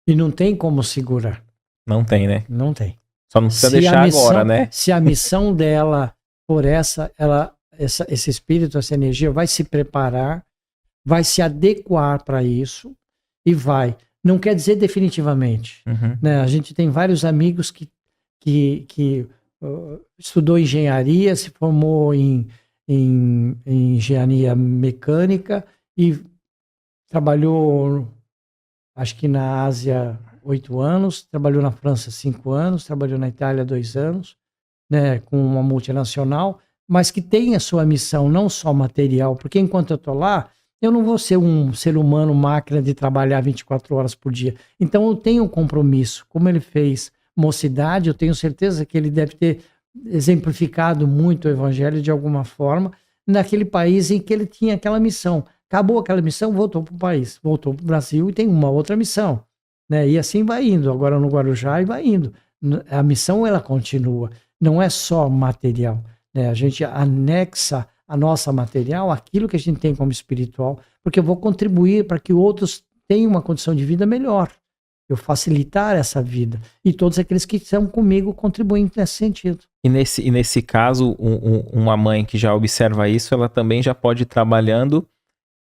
E não tem como segurar. Não tem, né? Não tem. Só não precisa deixar agora, né? Se a missão dela, por esse espírito, essa energia, vai se preparar, vai se adequar para isso e vai. Não quer dizer definitivamente. Uhum. Né? A gente tem vários amigos que estudou engenharia, se formou em engenharia mecânica e trabalhou, acho que na Ásia 8 anos, trabalhou na França 5 anos, trabalhou na Itália 2 anos, né, com uma multinacional, mas que tem a sua missão, não só material, porque enquanto eu estou lá, eu não vou ser um ser humano, máquina de trabalhar 24 horas por dia. Então eu tenho um compromisso. Como ele fez mocidade, eu tenho certeza que ele deve ter exemplificado muito o evangelho de alguma forma naquele país em que ele tinha aquela missão. Acabou aquela missão, voltou para o país, voltou para o Brasil e tem uma outra missão. Né? E assim vai indo, agora no Guarujá e vai indo. A missão ela continua, não é só material. Né? A gente anexa a nossa material aquilo que a gente tem como espiritual, porque eu vou contribuir para que outros tenham uma condição de vida melhor. Eu facilitar essa vida. E todos aqueles que estão comigo contribuindo nesse sentido. E nesse caso, uma mãe que já observa isso, ela também já pode ir trabalhando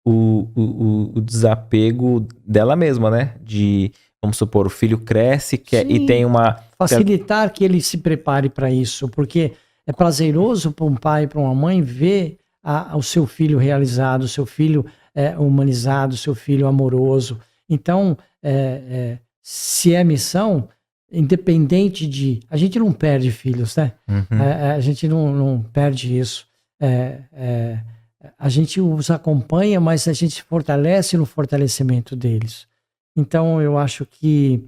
o desapego dela mesma, né? Vamos supor, o filho cresce e tem uma... Facilitar que ele se prepare para isso, porque é prazeroso para um pai e para uma mãe ver o seu filho realizado, o seu filho humanizado, o seu filho amoroso. Então, se é missão, independente de... A gente não perde filhos, né? Uhum. A gente não perde isso. A gente os acompanha, mas a gente se fortalece no fortalecimento deles. Então, eu acho que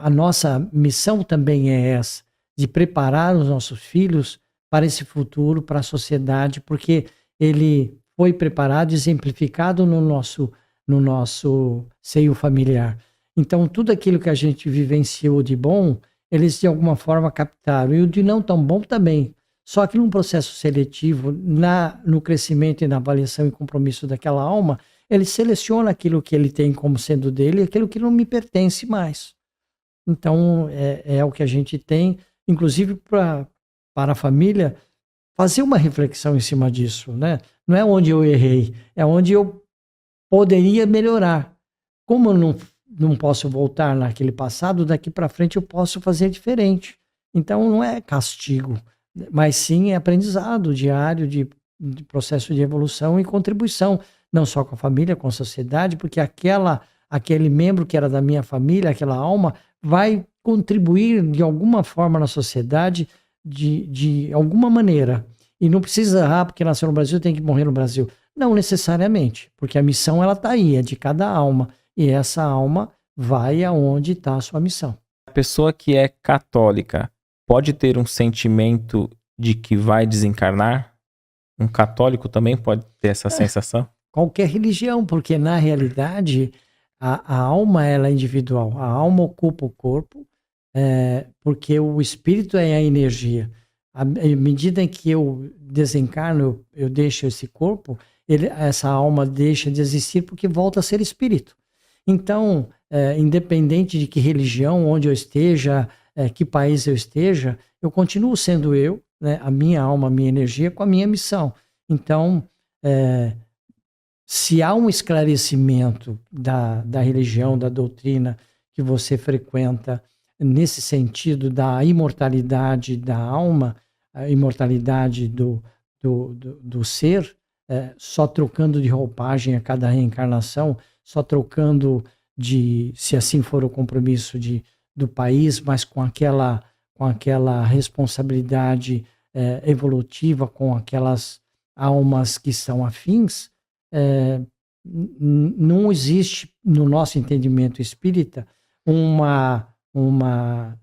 a nossa missão também é essa, de preparar os nossos filhos para esse futuro, para a sociedade, porque ele foi preparado, exemplificado no nosso seio familiar. Então, tudo aquilo que a gente vivenciou de bom, eles de alguma forma captaram, e o de não tão bom também. Só que num processo seletivo, no crescimento e na avaliação e compromisso daquela alma, ele seleciona aquilo que ele tem como sendo dele e aquilo que não me pertence mais. Então, é o que a gente tem, inclusive para a família, fazer uma reflexão em cima disso, né? Não é onde eu errei, é onde eu poderia melhorar. Como eu não posso voltar naquele passado, daqui para frente eu posso fazer diferente. Então, não é castigo, mas sim é aprendizado diário de processo de evolução e contribuição, não só com a família, com a sociedade, porque aquele membro que era da minha família, aquela alma, vai contribuir de alguma forma na sociedade, de alguma maneira. E não precisa, porque nasceu no Brasil, tem que morrer no Brasil. Não necessariamente, porque a missão ela está aí, é de cada alma. E essa alma vai aonde está a sua missão. A pessoa que é católica pode ter um sentimento de que vai desencarnar? Um católico também pode ter essa sensação? Qualquer religião, porque na realidade a alma ela é individual. A alma ocupa o corpo, porque o espírito é a energia. À medida em que eu desencarno, eu deixo esse corpo, essa alma deixa de existir porque volta a ser espírito. Então, independente de que religião, onde eu esteja, que país eu esteja, eu continuo sendo eu, né, a minha alma, a minha energia, com a minha missão. Então, se há um esclarecimento da religião, da doutrina que você frequenta, nesse sentido da imortalidade da alma, a imortalidade do ser, só trocando de roupagem a cada reencarnação, só trocando se assim for o compromisso do país, mas com aquela responsabilidade evolutiva, com aquelas almas que são afins, não existe, no nosso entendimento espírita, uma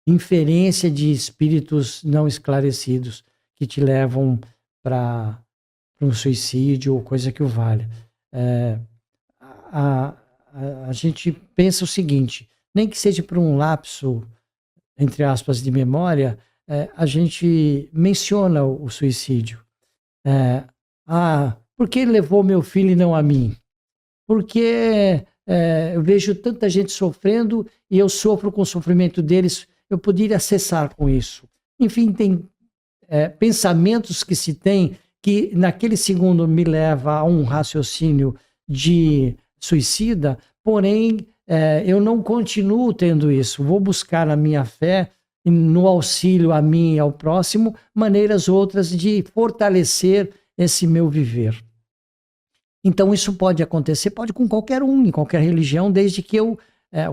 inferência de espíritos não esclarecidos que te levam para um suicídio ou coisa que o valha. A gente pensa o seguinte, nem que seja por um lapso, entre aspas, de memória, a gente menciona o suicídio. Por que ele levou meu filho e não a mim? Porque eu vejo tanta gente sofrendo e eu sofro com o sofrimento deles, eu poderia cessar com isso. Enfim, tem pensamentos que se tem que naquele segundo me leva a um raciocínio de suicida, porém eu não continuo tendo isso. Vou buscar na minha fé, no auxílio a mim e ao próximo, maneiras outras de fortalecer esse meu viver. Então isso pode acontecer, pode com qualquer um, em qualquer religião, desde que o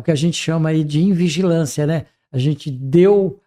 que a gente chama aí de invigilância, né? A gente deu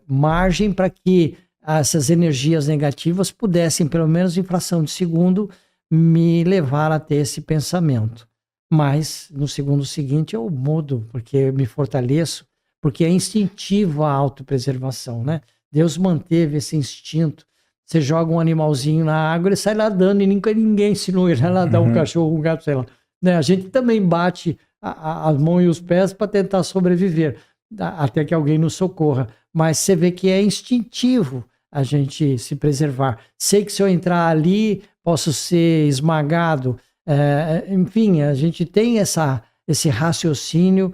margem para que essas energias negativas pudessem, pelo menos em fração de segundo, me levar a ter esse pensamento. Mas no segundo seguinte eu mudo, porque eu me fortaleço, porque é instintivo a autopreservação, né? Deus manteve esse instinto. Você joga um animalzinho na água, ele sai nadando e ninguém ensinou ele a nadar, um cachorro, um gato, sei lá. Né? A gente também bate as mãos e os pés para tentar sobreviver, até que alguém nos socorra. Mas você vê que é instintivo a gente se preservar. Sei que se eu entrar ali, posso ser esmagado. Enfim, a gente tem esse raciocínio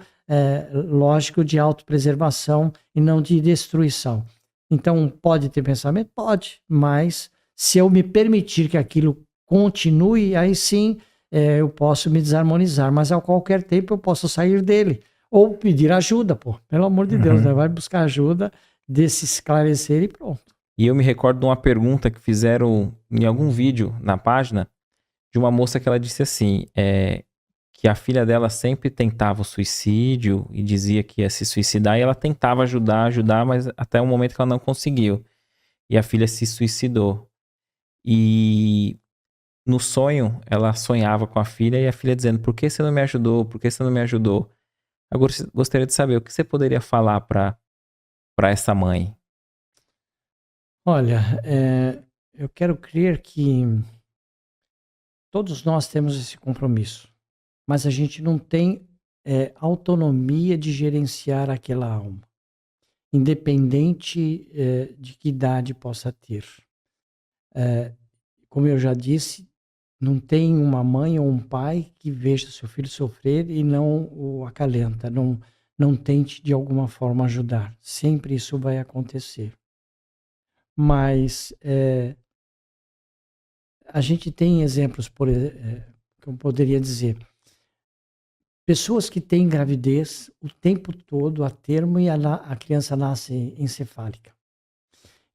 lógico de autopreservação e não de destruição. Então, pode ter pensamento? Pode, mas se eu me permitir que aquilo continue, aí sim eu posso me desarmonizar, mas a qualquer tempo eu posso sair dele. Ou pedir ajuda, pelo amor de Deus, né? Vai buscar ajuda desse esclarecer e pronto. E eu me recordo de uma pergunta que fizeram em algum vídeo na página, de uma moça que ela disse assim, que a filha dela sempre tentava o suicídio e dizia que ia se suicidar, e ela tentava ajudar, mas até um momento que ela não conseguiu. E a filha se suicidou. E no sonho, ela sonhava com a filha e a filha dizendo, por que você não me ajudou? Por que você não me ajudou? Agora, eu gostaria de saber, o que você poderia falar para essa mãe? Olha, eu quero crer que todos nós temos esse compromisso, mas a gente não tem autonomia de gerenciar aquela alma, independente de que idade possa ter. Como eu já disse, não tem uma mãe ou um pai que veja seu filho sofrer e não o acalenta, não tente de alguma forma ajudar. Sempre isso vai acontecer. Mas a gente tem exemplos, que eu poderia dizer, pessoas que têm gravidez o tempo todo a termo e a criança nasce encefálica.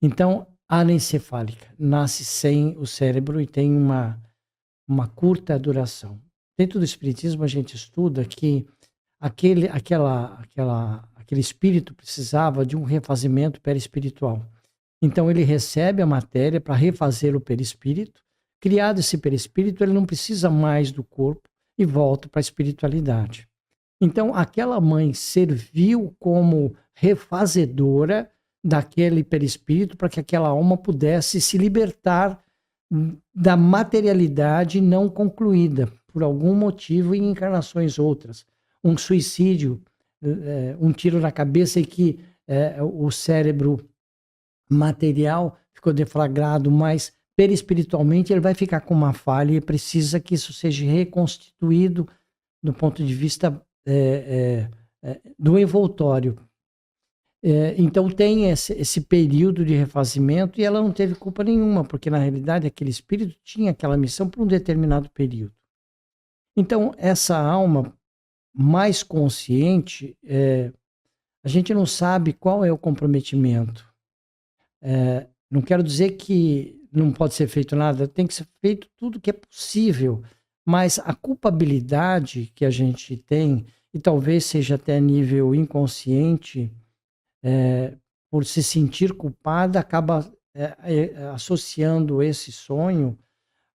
Então, a anencefálica nasce sem o cérebro e tem uma curta duração. Dentro do espiritismo, a gente estuda que aquele espírito precisava de um refazimento perispiritual. Então, ele recebe a matéria para refazer o perispírito. Criado esse perispírito, ele não precisa mais do corpo e volta para a espiritualidade. Então, aquela mãe serviu como refazedora daquele perispírito para que aquela alma pudesse se libertar da materialidade não concluída, por algum motivo em encarnações outras. Um suicídio um tiro na cabeça e que o cérebro material ficou deflagrado, mas perispiritualmente ele vai ficar com uma falha e precisa que isso seja reconstituído do ponto de vista do envoltório. Então tem esse período de refazimento e ela não teve culpa nenhuma, porque na realidade aquele espírito tinha aquela missão por um determinado período. Então essa alma mais consciente, a gente não sabe qual é o comprometimento. Não quero dizer que não pode ser feito nada, tem que ser feito tudo que é possível, mas a culpabilidade que a gente tem, e talvez seja até nível inconsciente, por se sentir culpada, acaba associando esse sonho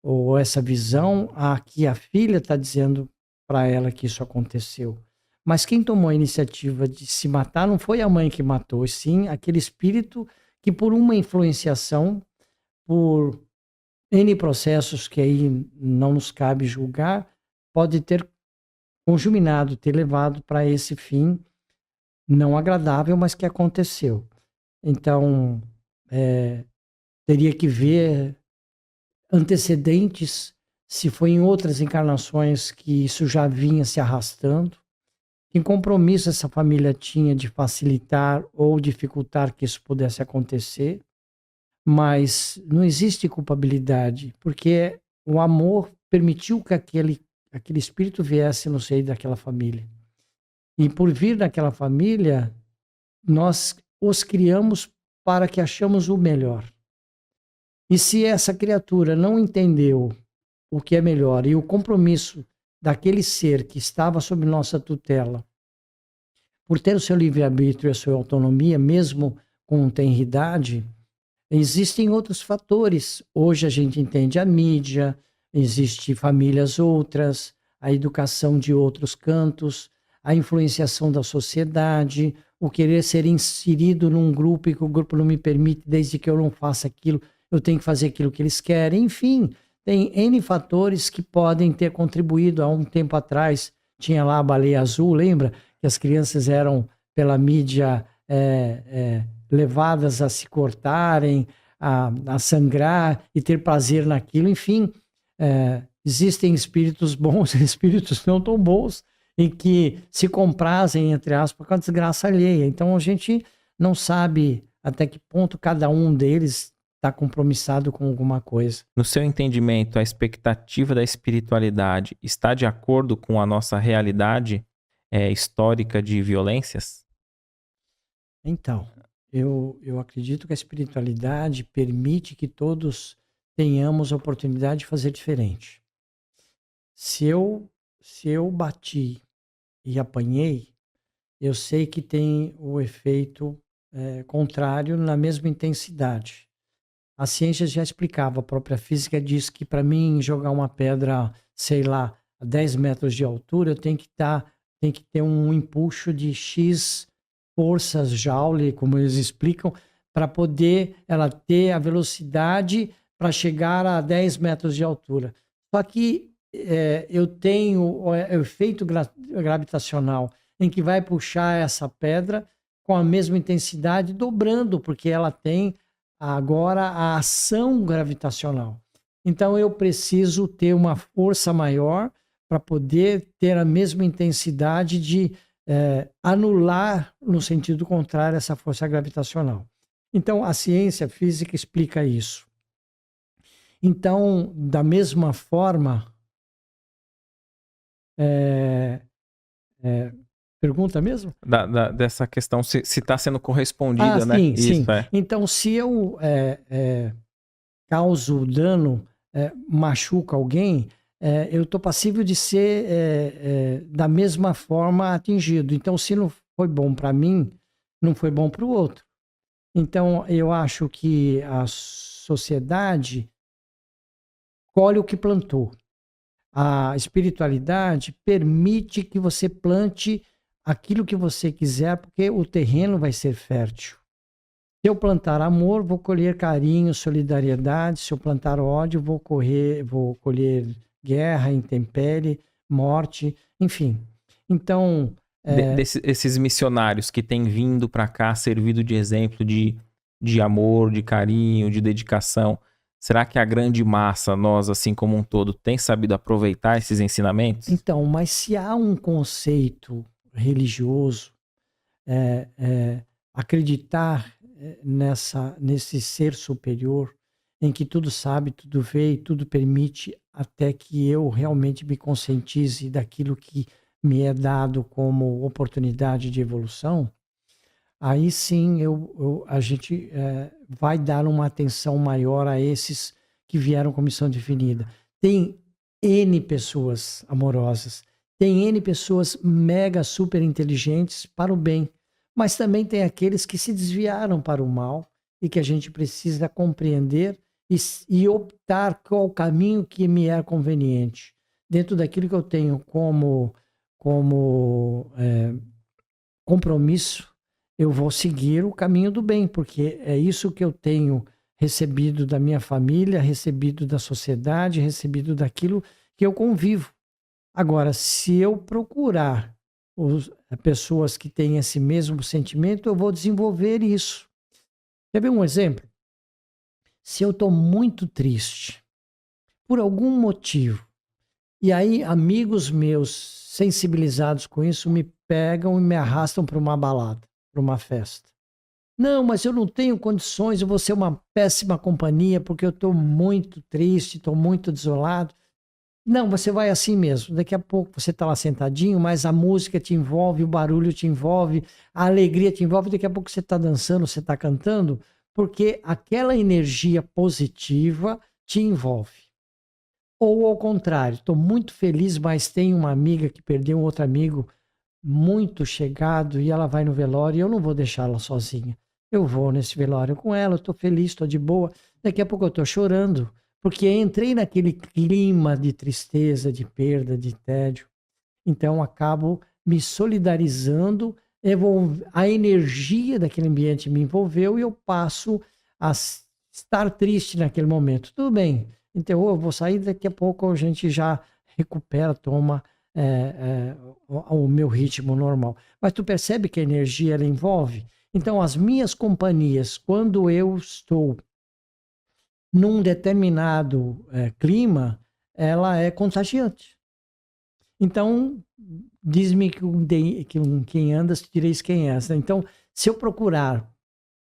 ou essa visão a que a filha está dizendo para ela que isso aconteceu. Mas quem tomou a iniciativa de se matar não foi a mãe que matou, sim aquele espírito que por uma influenciação, por N processos que aí não nos cabe julgar, pode ter conjuminado, ter levado para esse fim não agradável, mas que aconteceu. Então, teria que ver antecedentes, se foi em outras encarnações que isso já vinha se arrastando, que compromisso essa família tinha de facilitar ou dificultar que isso pudesse acontecer, mas não existe culpabilidade, porque o amor permitiu que aquele espírito viesse no seio daquela família. E por vir daquela família, nós os criamos para que achamos o melhor. E se essa criatura não entendeu o que é melhor e o compromisso daquele ser que estava sob nossa tutela, por ter o seu livre-arbítrio e a sua autonomia, mesmo com tenridade, existem outros fatores. Hoje a gente entende a mídia, existem famílias outras, a educação de outros cantos, a influenciação da sociedade, o querer ser inserido num grupo e que o grupo não me permite, desde que eu não faça aquilo, eu tenho que fazer aquilo que eles querem. Enfim, tem N fatores que podem ter contribuído. Há um tempo atrás, tinha lá a baleia azul, lembra? Que as crianças eram, pela mídia, levadas a se cortarem, a sangrar e ter prazer naquilo. Enfim, existem espíritos bons e espíritos não tão bons, em que se comprazem, entre aspas, com a desgraça alheia. Então a gente não sabe até que ponto cada um deles está compromissado com alguma coisa. No seu entendimento, a expectativa da espiritualidade está de acordo com a nossa realidade histórica de violências? Então, eu acredito que a espiritualidade permite que todos tenhamos a oportunidade de fazer diferente. Se eu bati e apanhei, eu sei que tem o efeito contrário na mesma intensidade. A ciência já explicava, a própria física diz que para mim jogar uma pedra, sei lá, a 10 metros de altura, eu tenho que ter um empuxo de X forças Joule, como eles explicam, para poder ela ter a velocidade para chegar a 10 metros de altura. Só que eu tenho o efeito gravitacional em que vai puxar essa pedra com a mesma intensidade, dobrando, porque ela tem agora a ação gravitacional. Então eu preciso ter uma força maior para poder ter a mesma intensidade de anular, no sentido contrário, essa força gravitacional. Então a ciência física explica isso. Então, da mesma forma, pergunta mesmo? Dessa questão, se está sendo correspondida, né? Sim, sim. Isso, Então, se eu causo dano, machuco alguém, eu estou passível de ser da mesma forma atingido. Então, se não foi bom para mim, não foi bom para o outro. Então, eu acho que a sociedade colhe o que plantou. A espiritualidade permite que você plante aquilo que você quiser, porque o terreno vai ser fértil. Se eu plantar amor, vou colher carinho, solidariedade. Se eu plantar ódio, vou colher guerra, intempérie, morte, enfim. Então, Esses missionários que têm vindo para cá, servido de exemplo de amor, de carinho, de dedicação, será que a grande massa, nós assim como um todo, tem sabido aproveitar esses ensinamentos? Então, mas se há um conceito religioso, acreditar nesse ser superior, em que tudo sabe, tudo vê e tudo permite, até que eu realmente me conscientize daquilo que me é dado como oportunidade de evolução, aí sim a gente vai dar uma atenção maior a esses que vieram com missão definida. Tem N pessoas amorosas, tem N pessoas mega super inteligentes para o bem, mas também tem aqueles que se desviaram para o mal e que a gente precisa compreender e optar qual o caminho que me é conveniente. Dentro daquilo que eu tenho como compromisso, eu vou seguir o caminho do bem, porque é isso que eu tenho recebido da minha família, recebido da sociedade, recebido daquilo que eu convivo. Agora, se eu procurar pessoas que têm esse mesmo sentimento, eu vou desenvolver isso. Quer ver um exemplo? Se eu estou muito triste, por algum motivo, e aí amigos meus sensibilizados com isso me pegam e me arrastam para uma balada, para uma festa. Não, mas eu não tenho condições, eu vou ser uma péssima companhia porque eu estou muito triste, estou muito desolado. Não, você vai assim mesmo. Daqui a pouco você está lá sentadinho, mas a música te envolve, o barulho te envolve, a alegria te envolve. Daqui a pouco você está dançando, você está cantando, porque aquela energia positiva te envolve. Ou ao contrário, estou muito feliz, mas tenho uma amiga que perdeu um outro amigo muito chegado e ela vai no velório e eu não vou deixá-la sozinha. Eu vou nesse velório com ela, estou feliz, estou de boa. Daqui a pouco eu estou chorando, porque entrei naquele clima de tristeza, de perda, de tédio. Então acabo me solidarizando, a energia daquele ambiente me envolveu e eu passo a estar triste naquele momento. Tudo bem, então eu vou sair, daqui a pouco a gente já recupera, toma o meu ritmo normal. Mas tu percebe que a energia ela envolve? Então as minhas companhias, quando eu estou num determinado clima, ela é contagiante. Então, diz-me que quem andas, direis quem és. Então, se eu procurar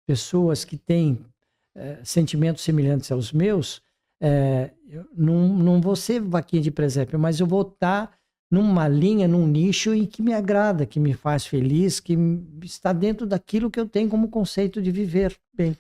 pessoas que têm sentimentos semelhantes aos meus, eu não vou ser vaquinha de presépio, mas eu vou estar numa linha, num nicho em que me agrada, que me faz feliz, que está dentro daquilo que eu tenho como conceito de viver bem.